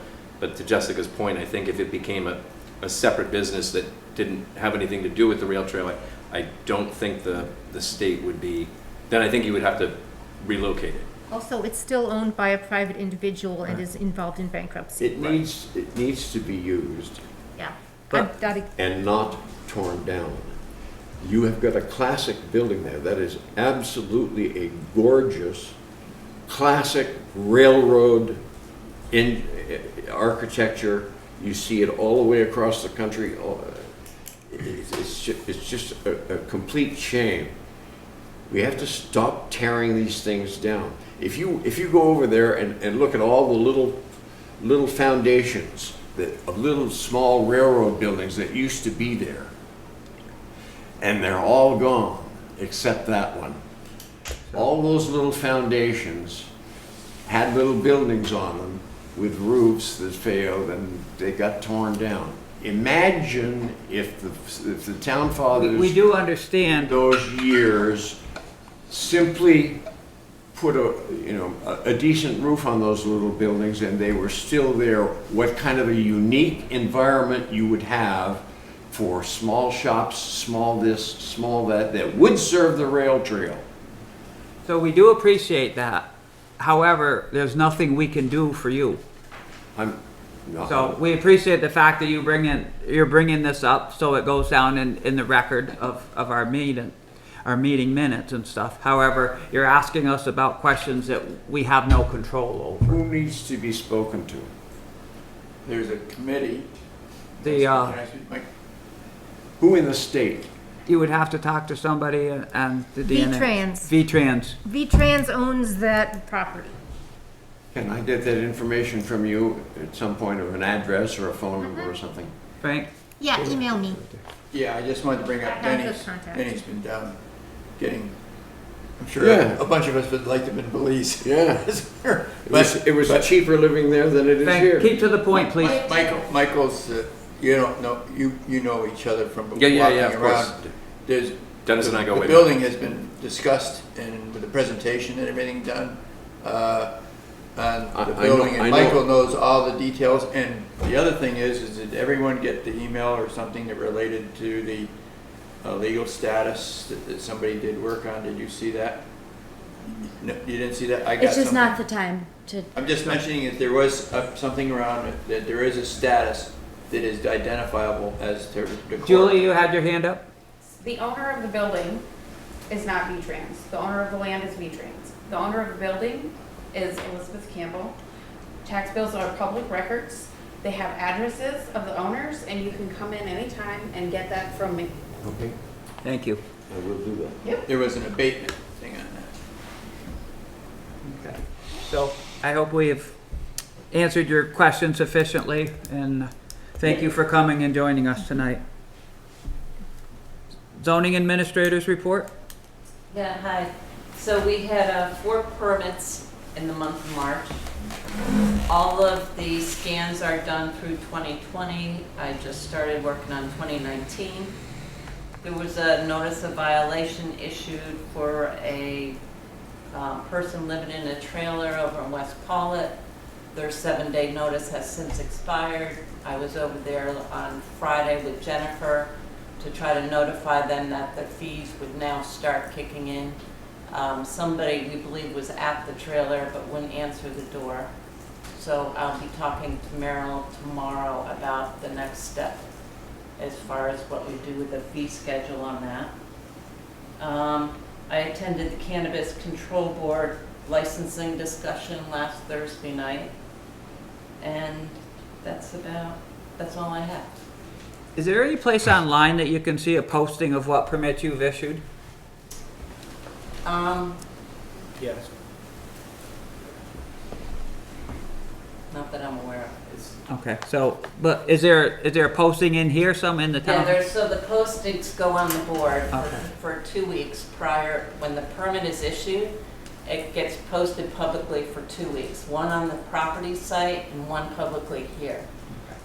But to Jessica's point, I think if it became a separate business that didn't have anything to do with the rail trail, I don't think the state would be, then I think you would have to relocate it. Also, it's still owned by a private individual and is involved in bankruptcy. It needs to be used Yeah. But- and not torn down. You have got a classic building there that is absolutely a gorgeous, classic railroad in architecture. You see it all the way across the country. It's just a complete shame. We have to stop tearing these things down. If you go over there and look at all the little foundations of little small railroad buildings that used to be there, and they're all gone except that one. All those little foundations had little buildings on them with roofs that failed and they got torn down. Imagine if the town fathers We do understand. those years simply put a decent roof on those little buildings and they were still there, what kind of a unique environment you would have for small shops, small this, small that would serve the rail trail. So we do appreciate that. However, there's nothing we can do for you. So we appreciate the fact that you're bringing this up so it goes down in the record of our meeting minutes and stuff. However, you're asking us about questions that we have no control over. Who needs to be spoken to? There's a committee. The, Can I speak, Mike? Who in the state? You would have to talk to somebody and the DNA. V-Trans. V-Trans. V-Trans owns that property. Can I get that information from you at some point, of an address or a phone number or something? Frank? Yeah, email me. Yeah, I just wanted to bring up I have the Denny's. contact. Denny's been down getting, I'm sure Yeah. a bunch of us would like to have been police. Yeah. But It was cheaper living there than it is Frank, here. keep to the point, please. Michael's, you don't know, you know each other from walking Yeah, of course. around. There's, Dennis and I go way the back. building has been discussed and with the presentation and everything done. And I the know- building, I and know. Michael knows all the details. And the other thing is did everyone get the email or something that related to the legal status that somebody did work on? Did you see that? No, you didn't see that? I got It's just something. not the time to. I'm just mentioning that there was something around it, that there is a status that is identifiable as to the court. Julie, you had your hand up? The owner of the building is not V-Trans. The owner of the land is V-Trans. The owner of the building is Elizabeth Campbell. Tax bills are public records. They have addresses of the owners, and you can come in anytime and get that from me. Okay, Thank you. I will do that. There was an abatement thing on that. Okay. So I hope we've answered your question sufficiently, and thank you for coming and joining us tonight. Zoning Administrators Report? Yeah, hi. So we had 4 permits in the month of March. All of the scans are done through 2020. I just started working on 2019. There was a notice of violation issued for a person living in a trailer over in West Pawlett. Their 7-day notice has since expired. I was over there on Friday with Jennifer to try to notify them that the fees would now start kicking in. Somebody we believe was at the trailer but wouldn't answer the door. So I'll be talking to Merrill tomorrow about the next step as far as what we do with the fee schedule on that. I attended the Cannabis Control Board licensing discussion last Thursday night, and that's all I have. Is there any place online that you can see a posting of what permits you've issued? Yes. not that I'm aware of. Okay, so, but is there a posting in here, some in the Yeah, town? so the postings go on the board Okay. for 2 weeks prior, when the permit is issued, it gets posted publicly for 2 weeks, one on the property site and one publicly here.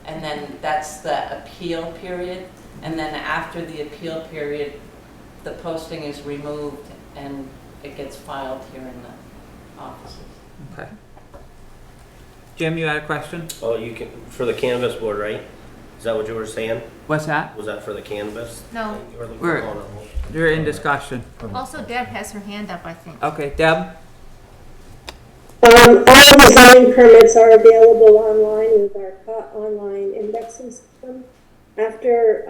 And then that's the appeal period, and then after the appeal period, the posting is removed and it gets filed here in the offices. Okay. Jim, you had a question? Oh, you can, for the canvas board, right? Is that what you were saying? What's that? Was that for the canvas? No. You were looking We're- for- oh, no. You're in discussion. Also, Deb has her hand up, I think. Okay, Deb? All design permits are available online with our online indexing system. After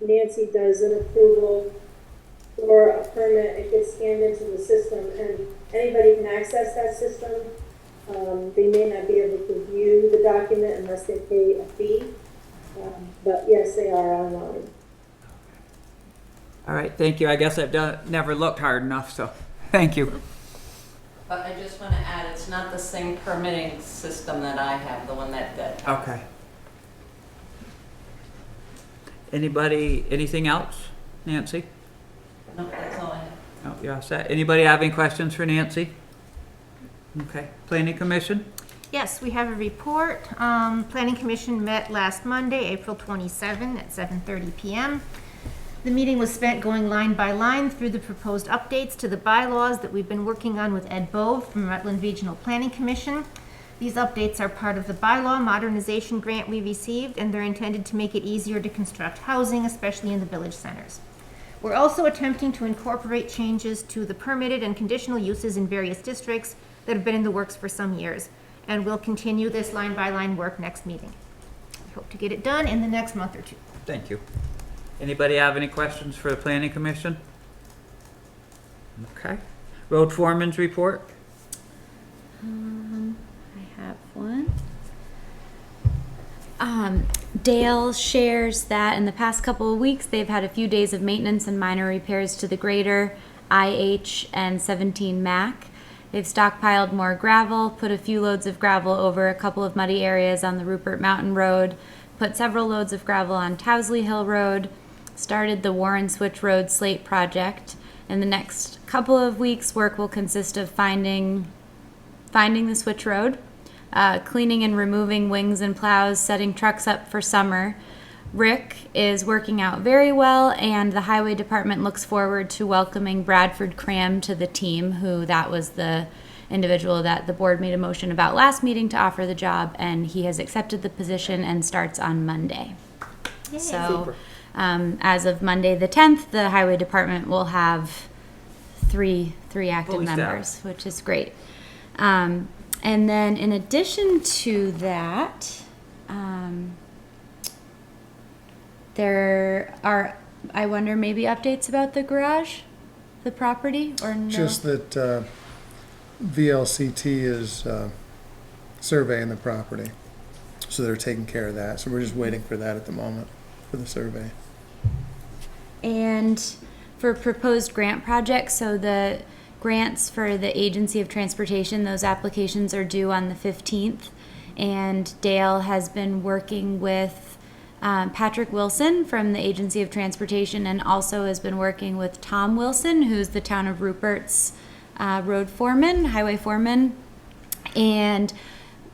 Nancy does an approval for a permit, it gets scanned into the system, and anybody can access that system. They may not be able to view the document unless they pay a fee, but yes, they are online. All right, thank you. I guess I've never looked hard enough, so thank you. But I just want to add, it's not the same permitting system that I have, the one that Okay. Anybody, anything else? Nancy? no, that's all I have. No, you're all set. Anybody have any questions for Nancy? Okay, Planning Commission? Yes, we have a report. Planning Commission met last Monday, April 27 at 7:30 p.m. The meeting was spent going line by line through the proposed updates to the bylaws that we've been working on with Ed Bove from Rutland Regional Planning Commission. These updates are part of the bylaw modernization grant we received, and they're intended to make it easier to construct housing, especially in the village centers. We're also attempting to incorporate changes to the permitted and conditional uses in various districts that have been in the works for some years, and we'll continue this line-by-line work next meeting. We hope to get it done in the next month or two. Thank you. Anybody have any questions for the Planning Commission? Okay. Road Foreman's report? I have one. Dale shares that in the past couple of weeks, they've had a few days of maintenance and minor repairs to the grader, IH, and 17 Mac. They've stockpiled more gravel, put a few loads of gravel over a couple of muddy areas on the Rupert Mountain Road, put several loads of gravel on Towsley Hill Road, started the Warren Switch Road slate project. In the next couple of weeks, work will consist of finding the switch road, cleaning and removing wings and plows, setting trucks up for summer. Rick is working out very well, and the highway department looks forward to welcoming Bradford Cram to the team, who that was the individual that the board made a motion about last meeting to offer the job, and he has accepted the position and starts on Monday. Yay. So as of Monday the 10th, the highway department will have three active Fully staffed. members, which is great. And then in addition to that, there are, I wonder, maybe updates about the garage, the property, or no? Just that VLCT is surveying the property, so they're taking care of that. So we're just waiting for that at the moment, for the survey. And for proposed grant projects, so the grants for the Agency of Transportation, those applications are due on the 15th. And Dale has been working with Patrick Wilson from the Agency of Transportation, and also has been working with Tom Wilson, who's the town of Rupert's road foreman, highway foreman, and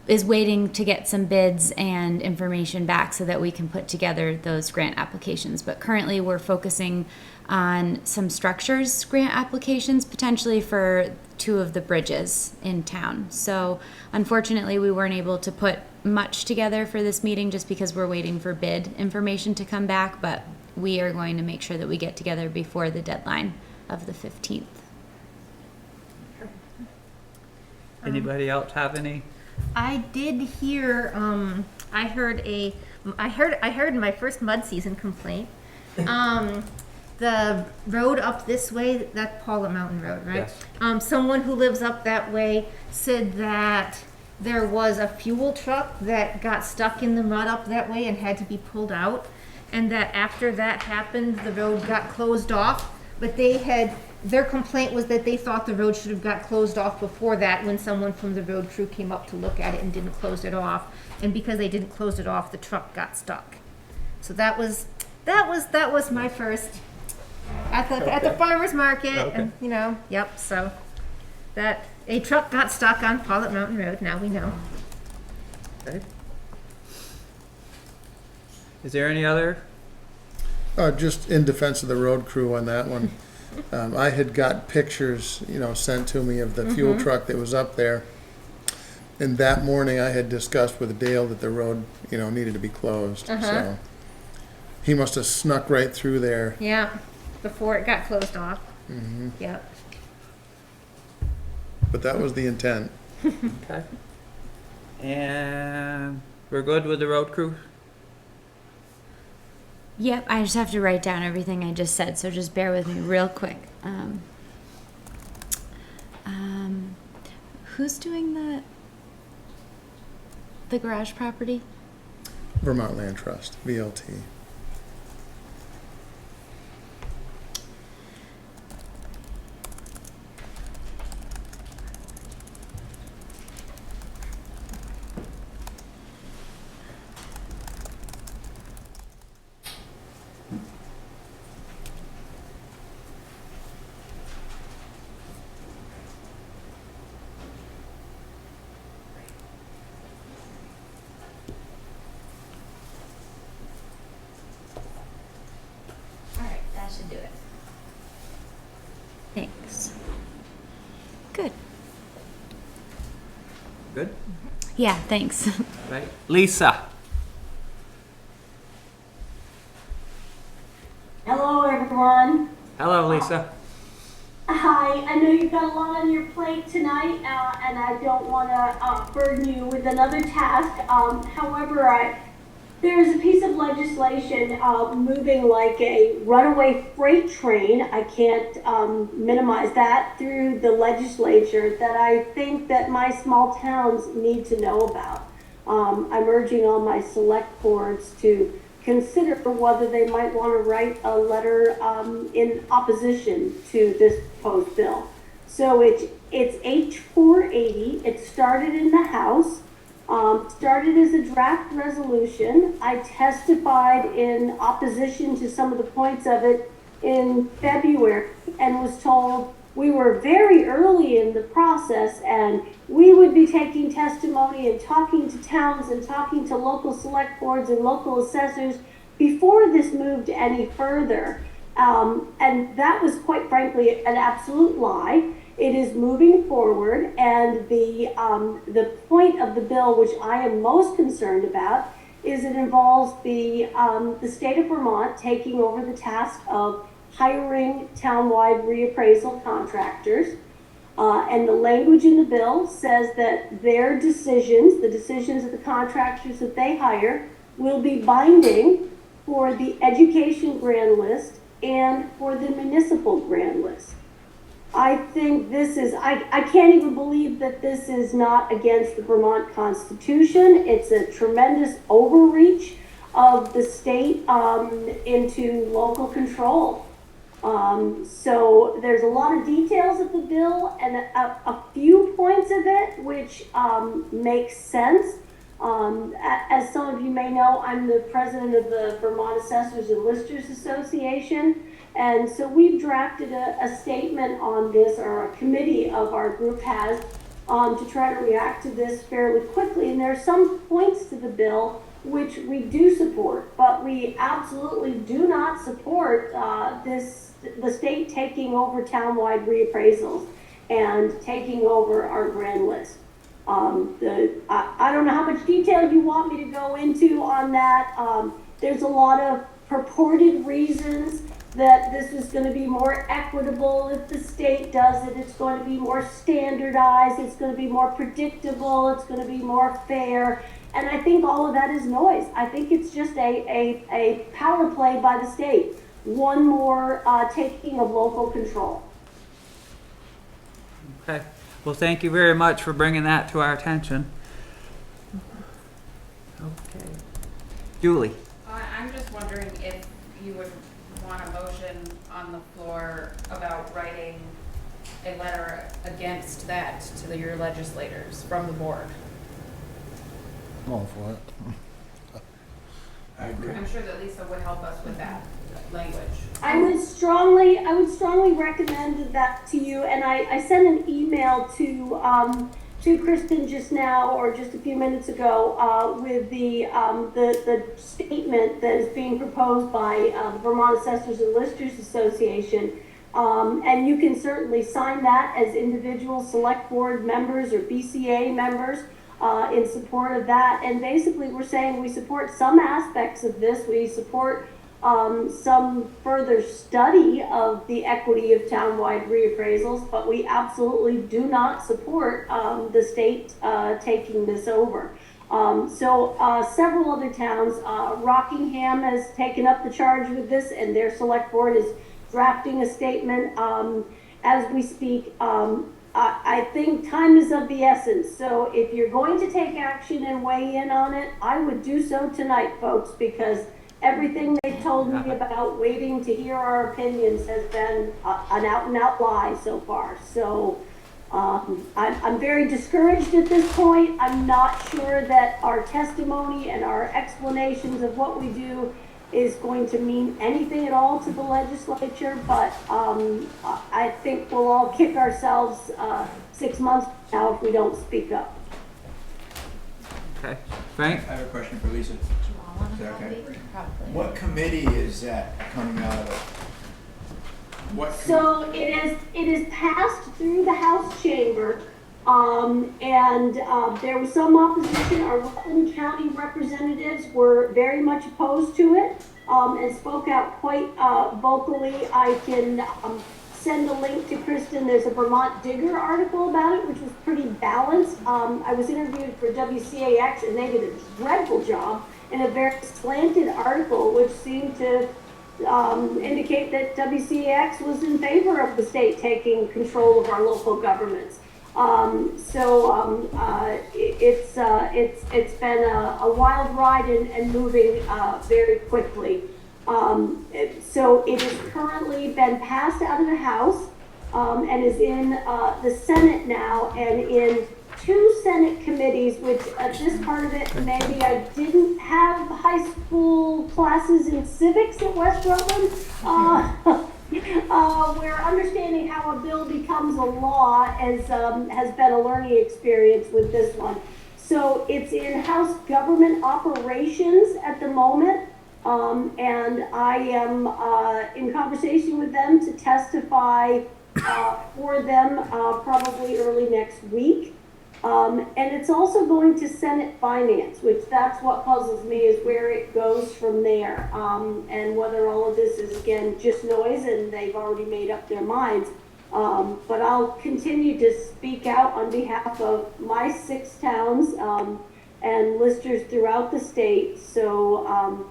is waiting to get some bids and information back so that we can put together those grant applications. But currently we're focusing on some structures grant applications, potentially for 2 of the bridges in town. So unfortunately we weren't able to put much together for this meeting just because we're waiting for bid information to come back, but we are going to make sure that we get together before the deadline of the 15th. Anybody else have any? I did hear, I heard in my first mud season complaint, the road up this way, that Pawlet Mountain Road, right? Yes. Someone who lives up that way said that there was a fuel truck that got stuck in the mud up that way and had to be pulled out, and that after that happened, the road got closed off, but they had their complaint was that they thought the road should have got closed off before that when someone from the road crew came up to look at it and didn't close it off. And because they didn't close it off, the truck got stuck. So that was my first at the farmer's market, and yep. So that a truck got stuck on Pawlett Mountain Road. Now we know. Okay. Is there any other? Just in defense of the road crew on that one, I had got pictures, sent to me of the fuel truck that was up there. And that morning I had discussed with Dale that the road, needed to be closed. So he must have snuck right through there. Yeah, before it got closed off. Mm-hmm. Yep. But that was the intent. Okay. And we're good with the road crew? Yep, I just have to write down everything I just said, so just bear with me real quick. Who's doing the garage property? Vermont Land Trust, VLT. Alright, that should do it. Thanks. Good. Good? Yeah, thanks. Right. Lisa? Hello, everyone. Hello, Lisa. Hi, I know you've got a lot on your plate tonight, and I don't want to burden you with another task. However, there's a piece of legislation moving like a runaway freight train. I can't minimize that through the legislature that I think that my small towns need to know about. I'm urging all my select boards to consider whether they might want to write a letter in opposition to this proposed bill. So it's H480. It started in the House. Started as a draft resolution. I testified in opposition to some of the points of it in February and was told we were very early in the process and we would be taking testimony and talking to towns and talking to local select boards and local assessors before this moved any further. And that was quite frankly an absolute lie. It is moving forward, and the point of the bill, which I am most concerned about, is it involves the state of Vermont taking over the task of hiring townwide reappraisal contractors. And the language in the bill says that their decisions, the decisions of the contractors that they hire, will be binding for the education grand list and for the municipal grand list. I think this is, I can't even believe that this is not against the Vermont Constitution. It's a tremendous overreach of the state into local control. So there's a lot of details of the bill and a few points of it which make sense. As some of you may know, I'm the president of the Vermont Assessors and Listers Association. And so we've drafted a statement on this, or a committee of our group has, to try to react to this fairly quickly. And there are some points to the bill which we do support, but we absolutely do not support the state taking over townwide reappraisals and taking over our grand list. I don't know how much detail you want me to go into on that. There's a lot of purported reasons that this is going to be more equitable if the state does it. It's going to be more standardized. It's going to be more predictable. It's going to be more fair. And I think all of that is noise. I think it's just a power play by the state. One more taking of local control. Okay. Well, thank you very much for bringing that to our attention. Okay. Julie? I'm just wondering if you would want a motion on the floor about writing a letter against that to your legislators from the board. I'm all for it. I agree. I'm sure that Lisa would help us with that language. I would strongly recommend that to you, and I sent an email to Kristen just now, or just a few minutes ago, with the statement that is being proposed by the Vermont Assessors and Listers Association. And you can certainly sign that as individual select board members or BCA members in support of that. And basically we're saying we support some aspects of this. We support some further study of the equity of townwide reappraisals, but we absolutely do not support the state taking this over. Several other towns, Rockingham has taken up the charge with this, and their select board is drafting a statement as we speak. I think time is of the essence. So if you're going to take action and weigh in on it, I would do so tonight, folks, because everything they've told me about waiting to hear our opinions has been an out-and-out lie so far. So I'm very discouraged at this point. I'm not sure that our testimony and our explanations of what we do is going to mean anything at all to the legislature, but I think we'll all kick ourselves 6 months from now if we don't speak up. Okay, Frank? I have a question for Lisa. Is that okay? What committee is that coming out of? So it is passed through the House chamber, and there was some opposition. Our Rutland County representatives were very much opposed to it, and spoke out quite vocally. I can send a link to Kristen. There's a Vermont Digger article about it, which was pretty balanced. I was interviewed for WCAX, and they did a dreadful job in a very slanted article, which seemed to indicate that WCAX was in favor of the state taking control of our local governments. It's been a wild ride and moving very quickly. So it has currently been passed out of the House and is in the Senate now, and in 2 Senate committees, which this part of it, maybe I didn't have high school classes in civics at West Rutland. Where understanding how a bill becomes a law has been a learning experience with this one. So it's in House Government Operations at the moment, and I am in conversation with them to testify for them probably early next week. And it's also going to Senate Finance, which that's what puzzles me, is where it goes from there, and whether all of this is, again, just noise and they've already made up their minds. But I'll continue to speak out on behalf of my 6 towns and listers throughout the state. So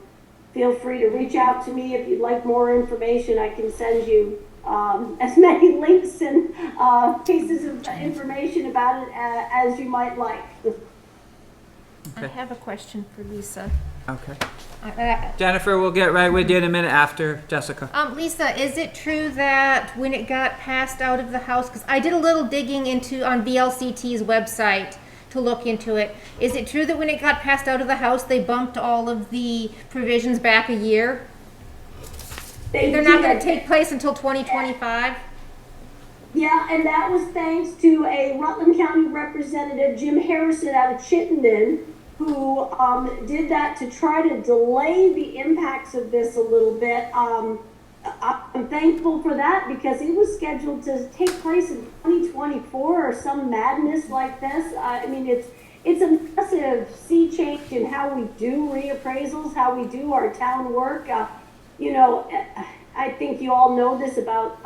feel free to reach out to me if you'd like more information. I can send you as many links and pieces of information about it as you might like. I have a question for Lisa. Okay. Jennifer, we'll get right with you in a minute after Jessica. Lisa, is it true that when it got passed out of the House, because I did a little digging on BLCT's website to look into it, is it true that when it got passed out of the House, they bumped all of the provisions back a year? They're not going to take place until 2025? Yeah, and that was thanks to a Rutland County representative, Jim Harrison out of Chittenden, who did that to try to delay the impacts of this a little bit. I'm thankful for that, because it was scheduled to take place in 2024 or some madness like this. I mean, it's a massive sea change in how we do reappraisals, how we do our town work. You know, I think you all know this about,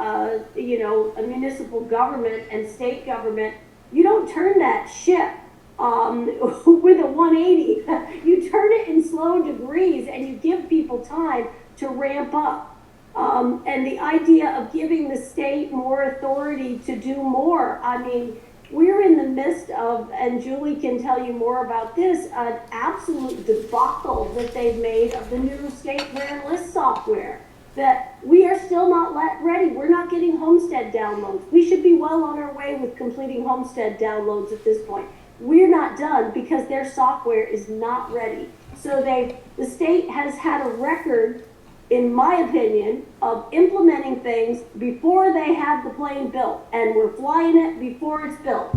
you know, a municipal government and state government. You don't turn that ship with a 180. You turn it in slow degrees, and you give people time to ramp up. And the idea of giving the state more authority to do more, I mean, we're in the midst of, and Julie can tell you more about this, an absolute debacle that they've made of the new state grand list software. That we are still not ready. We're not getting homestead downloads. We should be well on our way with completing homestead downloads at this point. We're not done because their software is not ready. So the state has had a record, in my opinion, of implementing things before they have the plane built, and we're flying it before it's built.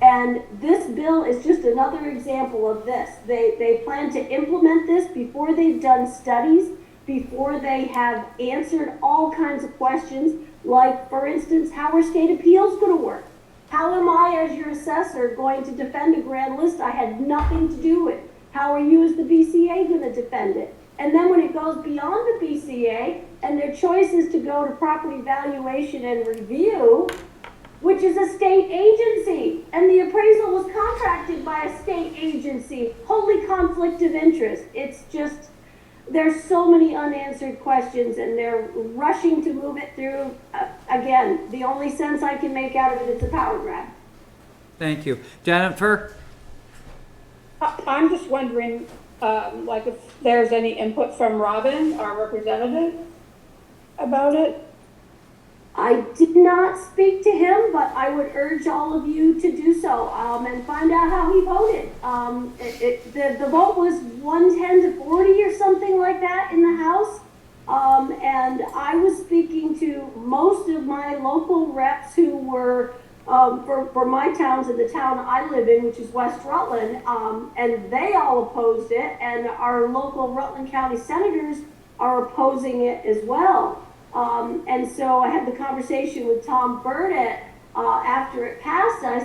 And this bill is just another example of this. They plan to implement this before they've done studies, before they have answered all kinds of questions, like, for instance, how are state appeals going to work? How am I, as your assessor, going to defend a grand list I had nothing to do with? How are you, as the BCA, going to defend it? And then when it goes beyond the BCA, and their choice is to go to property valuation and review, which is a state agency, and the appraisal was contracted by a state agency, wholly conflict of interest. It's just, there's so many unanswered questions, and they're rushing to move it through. Again, the only sense I can make out of it is a power grab. Thank you. Jennifer? I'm just wondering, like, if there's any input from Robin, our representative, about it? I did not speak to him, but I would urge all of you to do so, and find out how he voted. The vote was 110 to 40 or something like that in the House. And I was speaking to most of my local reps who were, for my towns and the town I live in, which is West Rutland, and they all opposed it, and our local Rutland County senators are opposing it as well. And so I had the conversation with Tom Burnett after it passed. I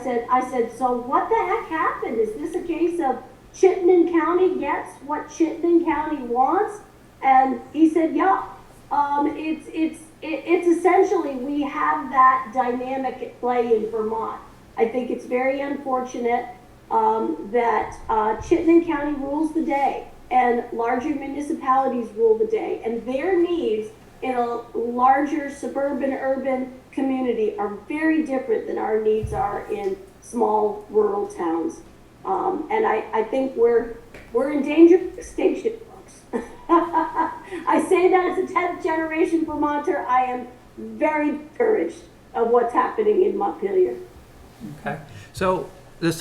said, so what the heck happened? Is this a case of Chittenden County gets what Chittenden County wants? And he said, yeah. It's essentially, we have that dynamic at play in Vermont. I think it's very unfortunate that Chittenden County rules the day and larger municipalities rule the day, and their needs in a larger suburban urban community are very different than our needs are in small rural towns. And I think we're in danger of extinction, folks. I say that as a 10th generation Vermonter. I am very discouraged of what's happening in Montpelier. Okay. So there's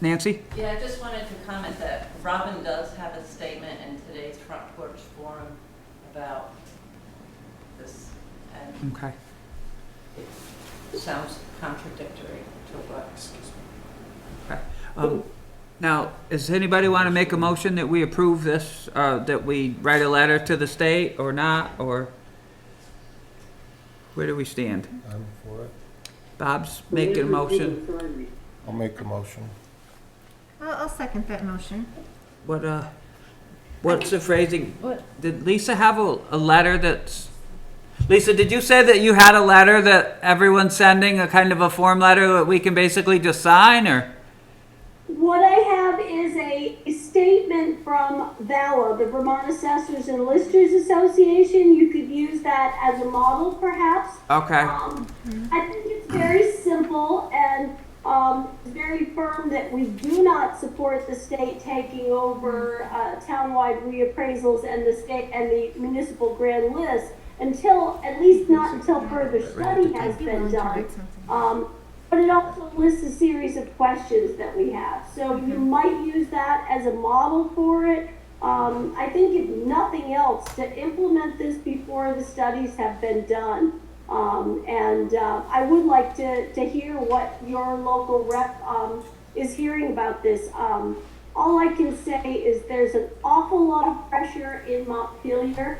Nancy? Yeah, I just wanted to comment that Robin does have a statement in today's Front Porch Forum about this, and Okay. it sounds contradictory to what. Okay. Now, does anybody want to make a motion that we approve this, that we write a letter to the state or not, or where do we stand? I'm for it. Bob's making a motion. I'll make the motion. I'll second that motion. What's the phrasing? Did Lisa have a letter that's... Lisa, did you say that you had a letter that everyone's sending, a kind of a form letter that we can basically just sign, or? What I have is a statement from VALA, the Vermont Assessors and Listers Association. You could use that as a model, perhaps. Okay. I think it's very simple and very firm that we do not support the state taking over townwide reappraisals and the state and the municipal grand list until, at least not until further study has been done. But it also lists a series of questions that we have. So you might use that as a model for it. I think if nothing else, to implement this before the studies have been done. I would like to hear what your local rep is hearing about this. All I can say is there's an awful lot of pressure in Montpelier,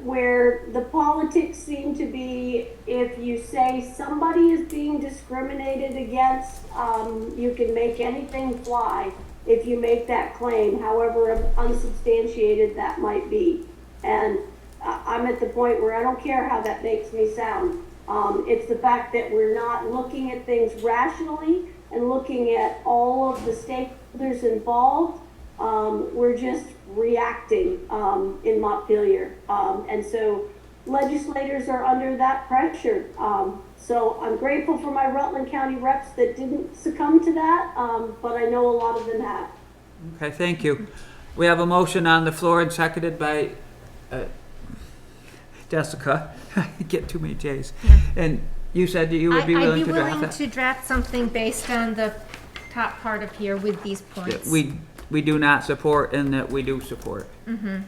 where the politics seem to be, if you say somebody is being discriminated against, you can make anything fly if you make that claim, however unsubstantiated that might be. And I'm at the point where I don't care how that makes me sound. It's the fact that we're not looking at things rationally and looking at all of the stakeholders involved. We're just reacting in Montpelier. And so legislators are under that pressure. So I'm grateful for my Rutland County reps that didn't succumb to that, but I know a lot of them have. Okay, thank you. We have a motion on the floor and seconded by Jessica. I get too many J's. And you said that you would be willing to draft I'd be willing that? to draft something based on the top part of here with these points. We do not support and that we do support.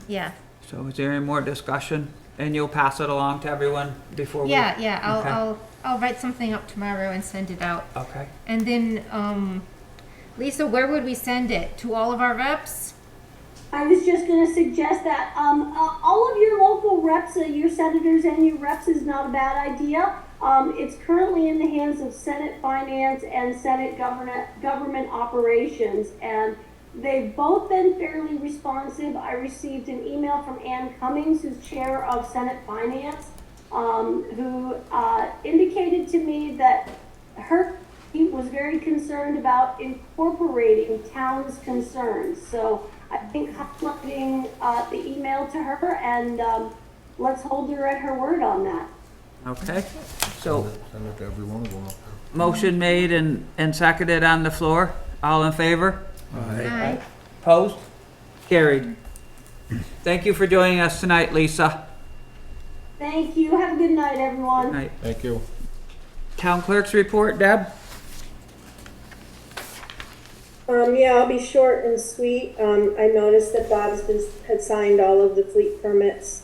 Yeah. So is there any more discussion? And you'll pass it along to everyone before we? Yeah, Okay. I'll write something up tomorrow and send it out. Okay. And then, Lisa, where would we send it? To all of our reps? I was just going to suggest that all of your local reps, your senators and your reps is not a bad idea. It's currently in the hands of Senate Finance and Senate Government Operations, and they've both been fairly responsive. I received an email from Ann Cummings, who's chair of Senate Finance, who indicated to me that he was very concerned about incorporating town's concerns. So I think highlighting the email to her, and let's hold her at her word on that. Okay. So Send it to every one of them. motion made and seconded on the floor. All in favor? Aye. Opposed? Carried. Thank you for joining us tonight, Lisa. Thank you. Have a good night, everyone. Night. Thank you. Town clerk's report, Deb? Yeah, I'll be short and sweet. I noticed that had signed all of the fleet permits.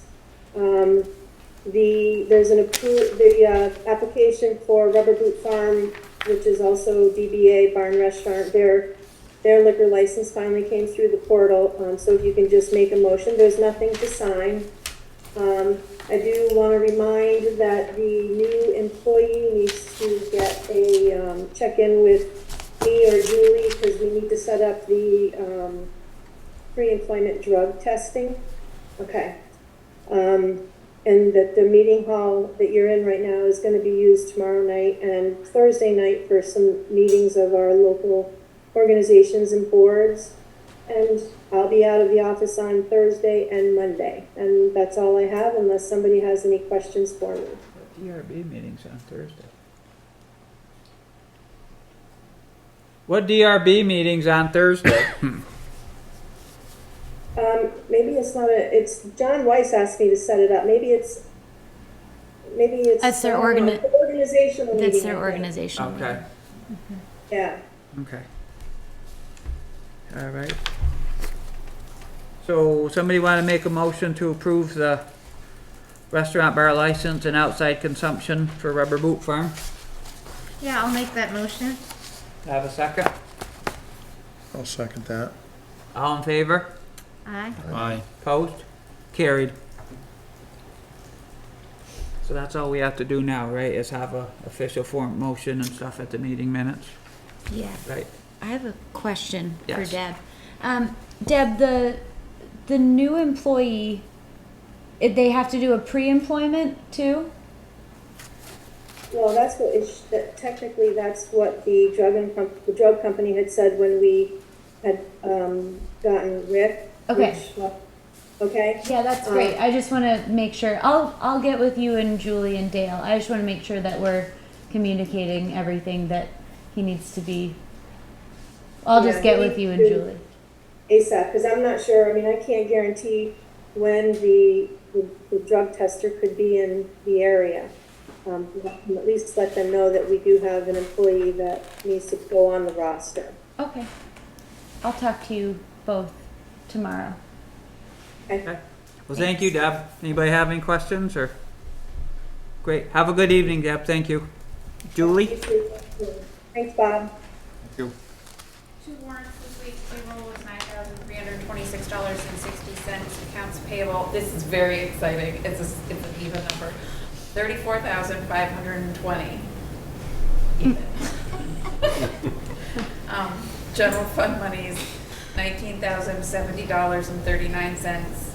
There's the application for Rubber Boot Farm, which is also DBA Barn Restaurant. Their liquor license finally came through the portal, so if you can just make a motion. There's nothing to sign. I do want to remind that the new employee needs to get a check-in with me or Julie, because we need to set up the pre-employment drug testing. Okay. And that the meeting hall that you're in right now is going to be used tomorrow night and Thursday night for some meetings of our local organizations and boards. And I'll be out of the office on Thursday and Monday. And that's all I have, unless somebody has any questions for me. DRB meeting's on Thursday. What DRB meeting's on Thursday? Maybe it's not it's John Weiss asked me to set it up. Maybe it's That's their organizational meeting. That's their organizational. Okay. Yeah. Okay. All right. So somebody want to make a motion to approve the restaurant bar license and outside consumption for Rubber Boot Farm? Yeah, I'll make that motion. Have a second? I'll second that. All in favor? Aye. Aye. Opposed? Carried. So that's all we have to do now, right, is have a official form motion and stuff at the meeting minutes, Yeah. right? I have a question for Yes. Deb. Deb, the new employee, they have to do a pre-employment too? Well, that's what technically that's what the drug company had said when we had gotten Rick. Okay. Okay. Yeah, that's great. I just want to make sure. I'll get with you and Julie and Dale. I just want to make sure that we're communicating everything that he needs to be. I'll just get with you and Julie. ASAP, because I'm not sure. I mean, I can't guarantee when the drug tester could be in the area. At least let them know that we do have an employee that needs to go on the roster. Okay. I'll talk to you both tomorrow. Okay. Well, thank you, Deb. Anybody have any questions or? Great. Have a good evening, Deb. Thank you. Julie? Thanks, Bob. Thank you. Two warrants this week. Payroll was $9,326.60. Accounts payable. This is very exciting. It's an even number. $34,520. Even. General fund monies, $19,070.39.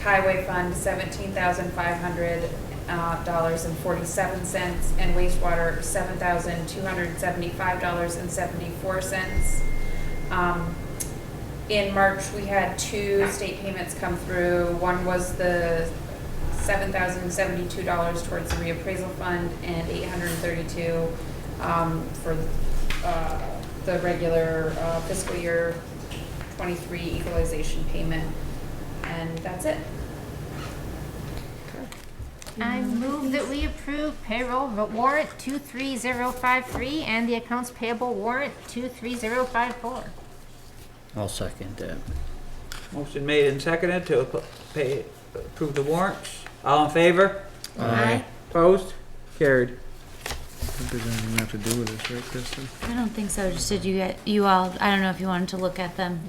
Highway fund, $17,500.47, and wastewater, $7,275.74. In March, we had two state payments come through. One was the $7,072 towards the reappraisal fund and $832 for the regular fiscal year 23 equalization payment. And that's it. I move that we approve payroll warrant 23053 and the accounts payable warrant 23054. I'll second that. Motion made and seconded to approve the warrants. All in favor? Aye. Opposed? Carried. I think there's anything we have to do with this, right, Kristen? I don't think so. Just did you all, I don't know if you wanted to look at them.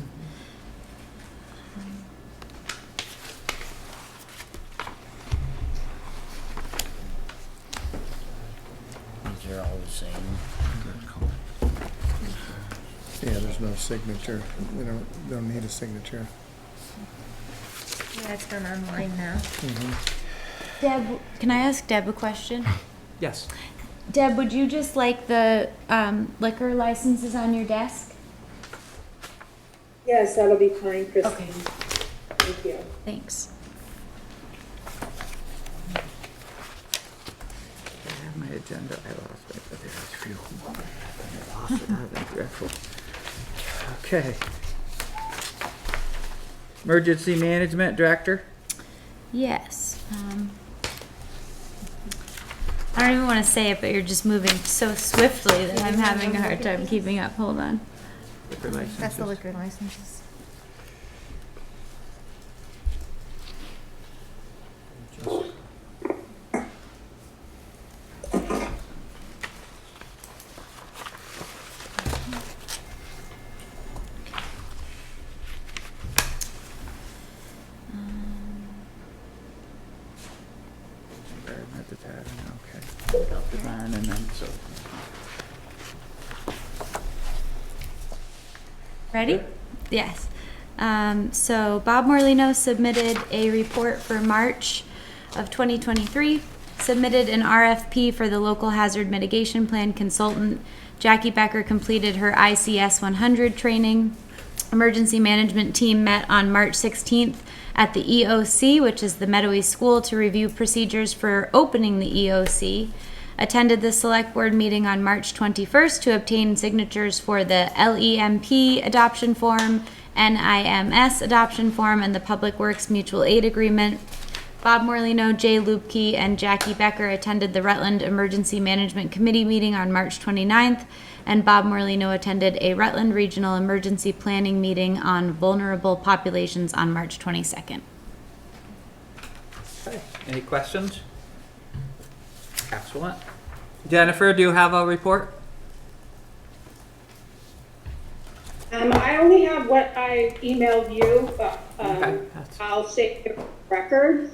These are all the same. Yeah, there's no signature. We don't need a signature. Yeah, it's done online now. Deb, can I ask Deb a question? Yes. Deb, would you just like the liquor licenses on your desk? Yes, that'll be fine, Kristen. Okay. Thank you. Thanks. I have my agenda. I lost it, but there's a few. I lost it. Oh, that's dreadful. Okay. Emergency Management Director? Yes. I don't even want to say it, but you're just moving so swiftly that I'm having a hard time keeping up. Hold on. Liquor licenses. That's the liquor licenses. Okay. Design and then so. Ready? Yes. So Bob Morlino submitted a report for March of 2023, submitted an RFP for the local hazard mitigation plan consultant. Jackie Becker completed her ICS 100 training. Emergency management team met on March 16th at the EOC, which is the Mettawee School, to review procedures for opening the EOC. Attended the select board meeting on March 21st to obtain signatures for the LEMP adoption form, NIMS adoption form, and the Public Works Mutual Aid Agreement. Bob Morlino, Jay Lupke, and Jackie Becker attended the Rutland Emergency Management Committee meeting on March 29th, and Bob Morlino attended a Rutland Regional Emergency Planning meeting on vulnerable populations on March 22nd. Okay. Any questions? Excellent. Jennifer, do you have a report? I only have what I emailed you, but Okay. I'll save the records.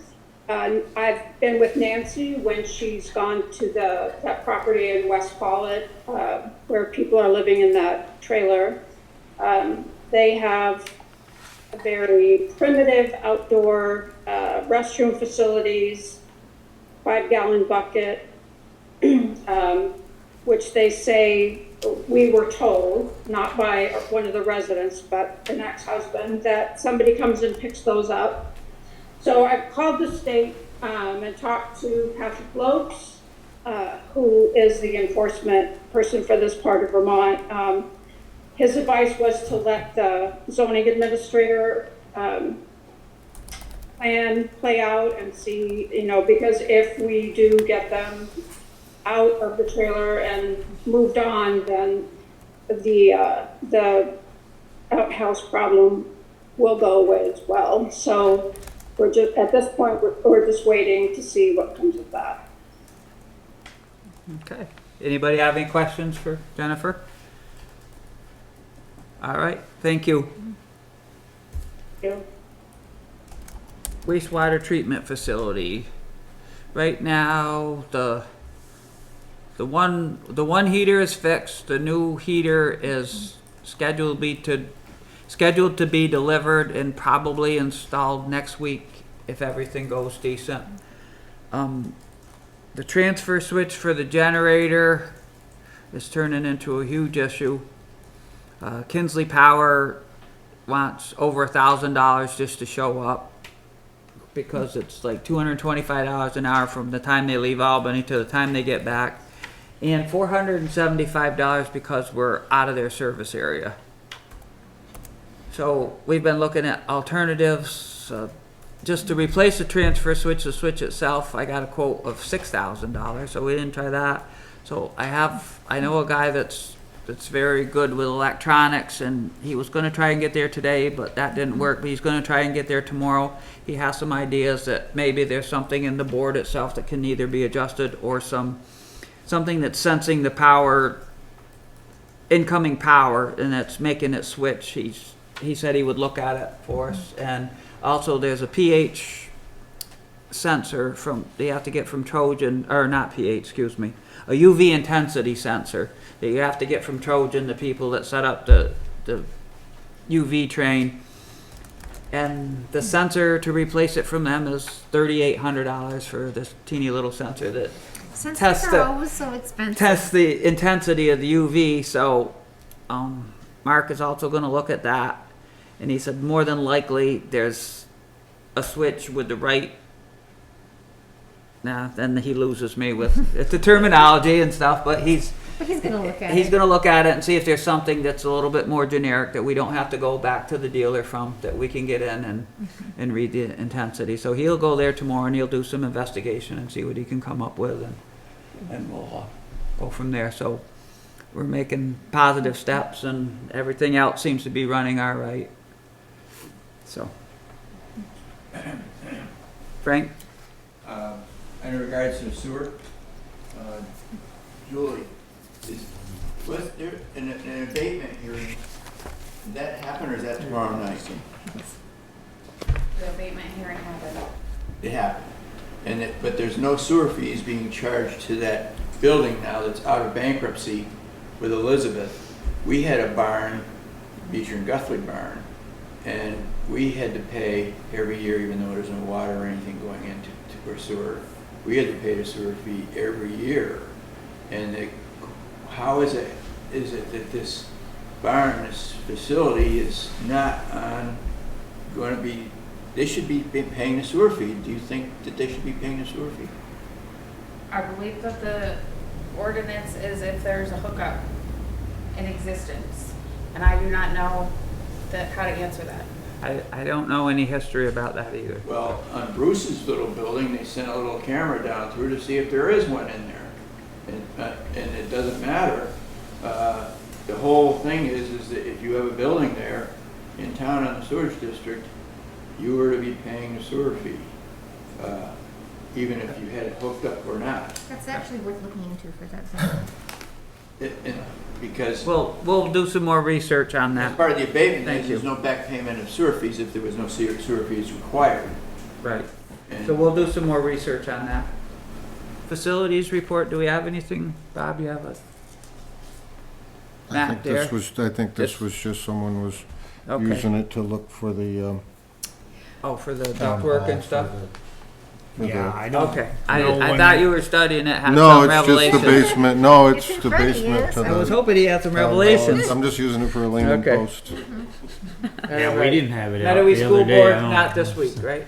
I've been with Nancy when she's gone to that property in West Pawlett, where people are living in that trailer. They have a very primitive outdoor restroom facilities, 5-gallon bucket, which they say, we were told, not by one of the residents, but an ex-husband, that somebody comes and picks those up. So I've called the state and talked to Patrick Lokes, who is the enforcement person for this part of Vermont. His advice was to let the zoning administrator plan play out and see, because if we do get them out of the trailer and moved on, then the outhouse problem will go away as well. So we're just, at this point, we're just waiting to see what comes of that. Okay. Anybody have any questions for Jennifer? All right, thank you. Thank you. Wastewater treatment facility. Right now, the one heater is fixed. The new heater is scheduled to be delivered and probably installed next week if everything goes decent. The transfer switch for the generator is turning into a huge issue. Kinsley Power wants over $1,000 just to show up. because it's like $225 an hour from the time they leave Albany to the time they get back, and $475 because we're out of their service area. So we've been looking at alternatives. Just to replace the transfer switch, the switch itself, I got a quote of $6,000, so we didn't try that. So I know a guy that's very good with electronics, and he was going to try and get there today, but that didn't work. But he's going to try and get there tomorrow. He has some ideas that maybe there's something in the board itself that can either be adjusted or something that's sensing the power, incoming power, and that's making it switch. He said he would look at it for us. And also there's a pH sensor they have to get from Trojan, or not pH, excuse me, a UV intensity sensor that you have to get from Trojan, the people that set up the UV train. And the sensor to replace it from them is $3,800 for this teeny little sensor that Sensors are always so expensive. tests the intensity of the UV. So Mark is also going to look at that. And he said more than likely there's a switch with the right. Nah, then he loses me with the terminology and stuff, but he's going to look at He's it. going to look at it and see if there's something that's a little bit more generic that we don't have to go back to the dealer from, that we can get in and read the intensity. So he'll go there tomorrow and he'll do some investigation and see what he can come up with, and we'll go from there. So we're making positive steps, and everything else seems to be running all right. So, Frank? In regards to the sewer, Julie, was there an abatement hearing? Did that happen, or is that tomorrow night? The abatement hearing happened. It happened. But there's no sewer fees being charged to that building now that's out of bankruptcy with Elizabeth. We had a barn, Beecher and Guthrie barn, and we had to pay every year, even though there's no water or anything going into our sewer. We had to pay the sewer fee every year. And how is it that this barn, this facility is not going to be, they should be paying the sewer fee? Do you think that they should be paying the sewer fee? I believe that the ordinance is if there's a hookup in existence, and I do not know how to answer that. I don't know any history about that either. Well, on Bruce's little building, they sent a little camera down through to see if there is one in there. And it doesn't matter. The whole thing is that if you have a building there in town on the sewage district, you were to be paying the sewer fee, even if you had it hooked up or not. That's actually worth looking into for that. Because we'll do some more research on that. as part of the abatement, Thank there's no back payment of sewer fees if there was no sewer fees required. Right. And So we'll do some more research on that. Facilities report, do we have anything? Bob, you have a map there? I think this was just someone was Okay. using it to look for the, For the ductwork and stuff? I don't. Okay. know I when- thought you were studying it, had No, some it's just revelations. the basement, no, it's It's in the front of basement you, to the. I was hoping he had some town hall. revelations. I'm just using it for a Lehman Okay. Post. Yeah, we didn't have it out Mettawee the School other day. Board, I don't not know. this week, right?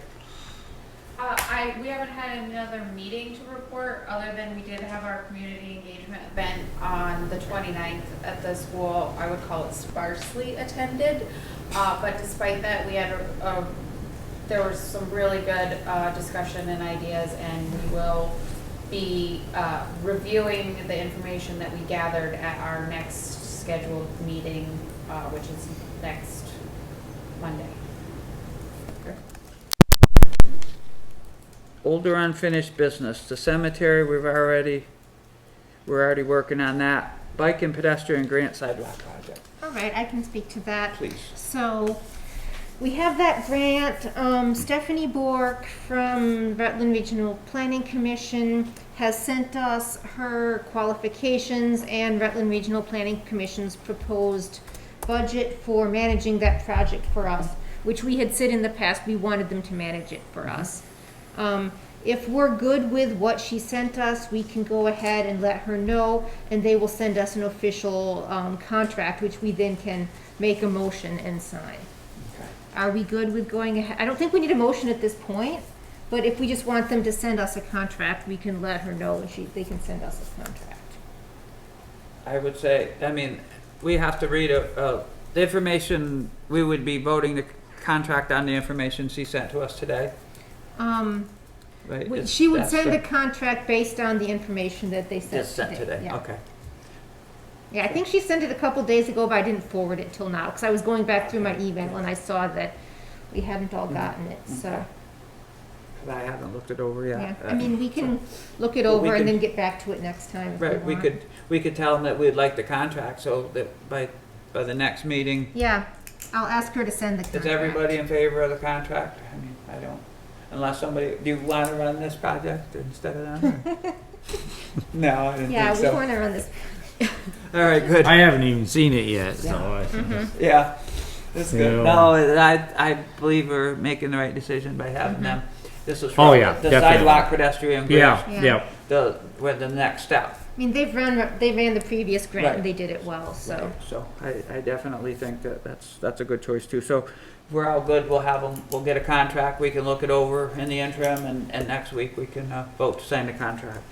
We haven't had another meeting to report, other than we did have our community engagement event on the 29th at the school. I would call it sparsely attended, but despite that, we had there was some really good discussion and ideas, and we will be reviewing the information that we gathered at our next scheduled meeting, which is next Monday. Older unfinished business, the cemetery, we're already working on that. Bike and pedestrian grant sidewalk project, All right, I can speak to that. please. So we have that grant. Stephanie Bork from Rutland Regional Planning Commission has sent us her qualifications and Rutland Regional Planning Commission's proposed budget for managing that project for us, which we had said in the past we wanted them to manage it for us. If we're good with what she sent us, we can go ahead and let her know, and they will send us an official contract, which we then can make a motion and sign. Are we good with going ahead? I don't think we need a motion at this point. But if we just want them to send us a contract, we can let her know and they can send us a contract. I would say, I mean, we have to read the information, we would be voting the contract on the information she sent to us today, right? She would That's send the- the contract based on the information that they sent It's sent today, Yeah. okay. Yeah, I think she sent it a couple days ago, but I didn't forward it till now, because I was going back through my email and I saw that we hadn't all gotten it, so. I haven't looked it over yet. Yeah, I mean, we can look it But we over and can- then get back to it next time if we Right, want. we could tell them that we'd like the contract, so that by the next meeting, Yeah, I'll ask her to send the contract. is everybody in favor of the contract? I mean, I don't, unless somebody, do you want to run this project instead of them? or- No, I didn't Yeah, think we so. want to run this. All right, good. I haven't even seen it yet, so. Yeah, that's So- good. No, I believe we're making the right decision by having them. This is Oh, for yeah, the definitely. sidewalk pedestrian bridge. Yeah, Yeah. yeah. With the next step. I mean, they ran the previous grant Right. and they did it well, so. So I definitely think that that's a good choice too. So if we're all good, we'll have them, we'll get a contract, we can look it over in the interim, and next week we can vote to sign the contract.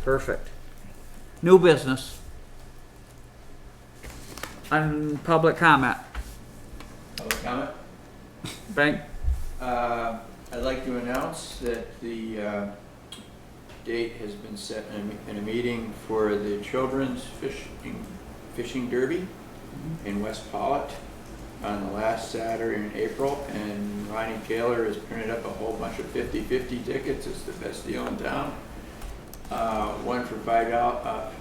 Perfect. New business. On public comment. Public comment? Frank? I'd like to announce that the date has been set in a meeting for the Children's Fishing Derby in West Pawlett on the last Saturday in April, and Ronnie Taylor has printed up a whole bunch of 50/50 tickets. It's the best deal in town. One for $5,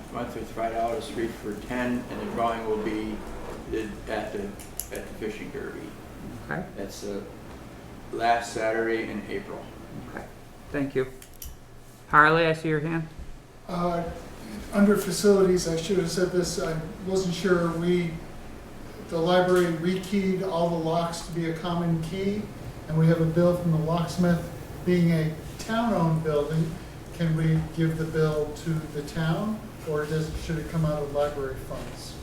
3 for 10, and the drawing will be at the fishing derby. Okay. That's the last Saturday in April. Okay. Thank you. Harley, I see your hand. Under facilities, I should have said this, I wasn't sure, the library rekeyed all the locks to be a common key, and we have a bill from the locksmith. Being a town-owned building, can we give the bill to the town, or should it come out of library funds?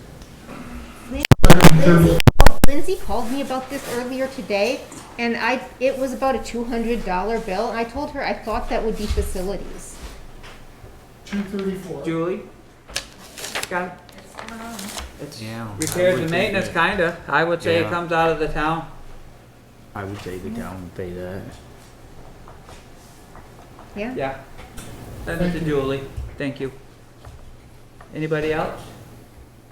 Lindsay called me about this earlier today, and it was about a $200 bill, and I told her I thought that would be facilities. $234. Julie? Got it? It's Yeah, I repairs would and think maintenance, that- kinda. I would say it Yeah. comes out of the town. I would say the town would pay that. Yeah? Yeah. Send it to Julie. Thank you. Anybody else?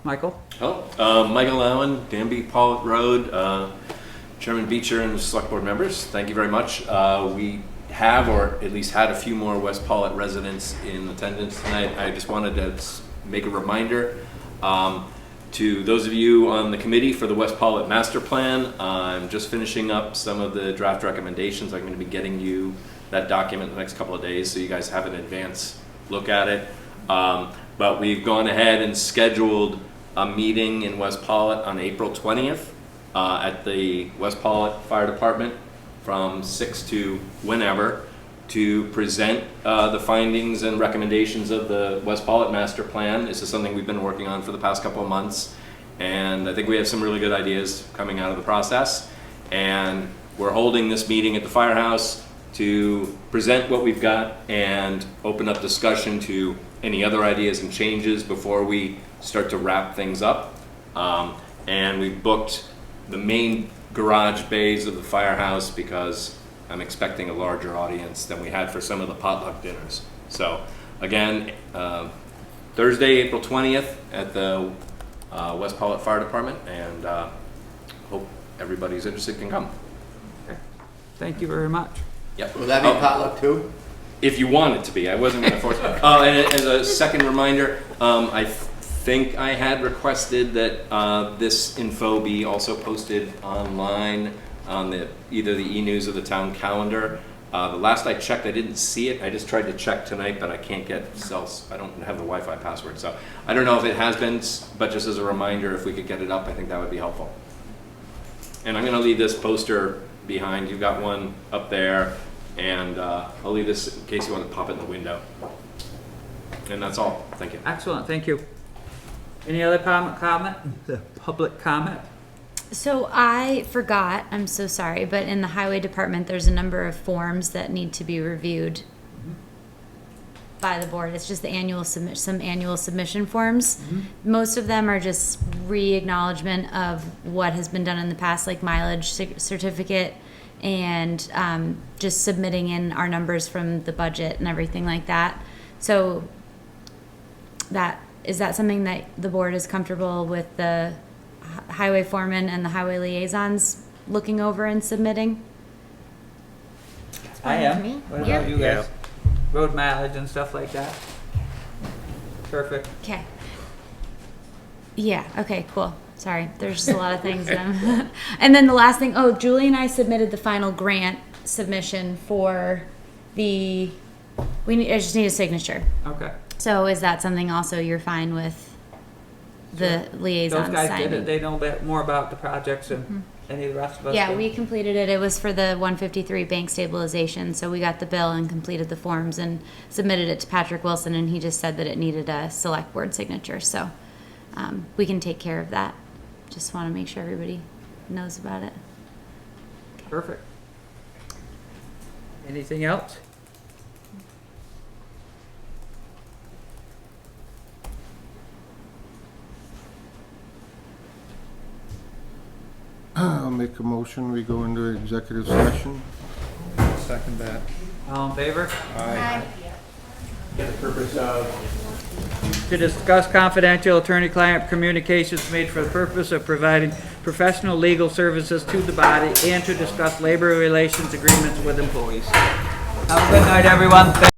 Michael? Michael Allen, Danby Pawlett Road, Chairman Beecher and Select Board members, thank you very much. We have, or at least had, a few more West Pawlett residents in attendance tonight. I just wanted to make a reminder to those of you on the committee for the West Pawlett Master Plan. I'm just finishing up some of the draft recommendations. I'm going to be getting you that document in the next couple of days so you guys have an advance look at it. But we've gone ahead and scheduled a meeting in West Pawlett on April 20th at the West Pawlett Fire Department from 6 to whenever to present the findings and recommendations of the West Pawlett Master Plan. This is something we've been working on for the past couple of months, and I think we have some really good ideas coming out of the process. And we're holding this meeting at the firehouse to present what we've got and open up discussion to any other ideas and changes before we start to wrap things up. And we've booked the main garage bays of the firehouse because I'm expecting a larger audience than we had for some of the potluck dinners. So again, Thursday, April 20th at the West Pawlett Fire Department, and hope everybody's interested can come. Okay. Thank you very much. Yep. Will that be potluck too? If you want it to be, I wasn't going to force it. And as a second reminder, I think I had requested that this info be also posted online on either the e-news or the town calendar. The last I checked, I didn't see it. I just tried to check tonight, but I can't get I don't have the Wi-Fi password, so I don't know if it has been. But just as a reminder, if we could get it up, I think that would be helpful. And I'm going to leave this poster behind. You've got one up there. And I'll leave this in case you want to pop it in the window. And that's all. Thank you. Excellent, thank you. Any other comment? Public comment? So I forgot, I'm so sorry, but in the highway department, there's a number of forms that need to be reviewed by the board. It's just the some annual submission forms. Most of them are just re-acknowledgement of what has been done in the past, like mileage certificate, and just submitting in our numbers from the budget and everything like that. So is that something that the board is comfortable with the highway foreman and the highway liaisons looking over and submitting? I am. What about you guys? Road mileage and stuff like that? Perfect. Okay. Yeah, okay, cool. Sorry, there's just a lot of things. And then the last thing, Julie and I submitted the final grant submission for I just need a signature. Okay. So is that something also you're fine with the liaison Those guys signing? did it. They know more about the projects than any of the rest of us. Yeah, do. we completed it. It was for the 153 bank stabilization. So we got the bill and completed the forms and submitted it to Patrick Wilson, and he just said that it needed a select board signature. So we can take care of that. Just want to make sure everybody knows about it. Perfect. Anything else? I'll make a motion, we go into executive session. Second that. All in favor? Aye. For the purpose of To discuss confidential attorney-client communications made for the purpose of providing professional legal services to the body and to discuss labor relations agreements with employees. Have a good night, everyone. Thank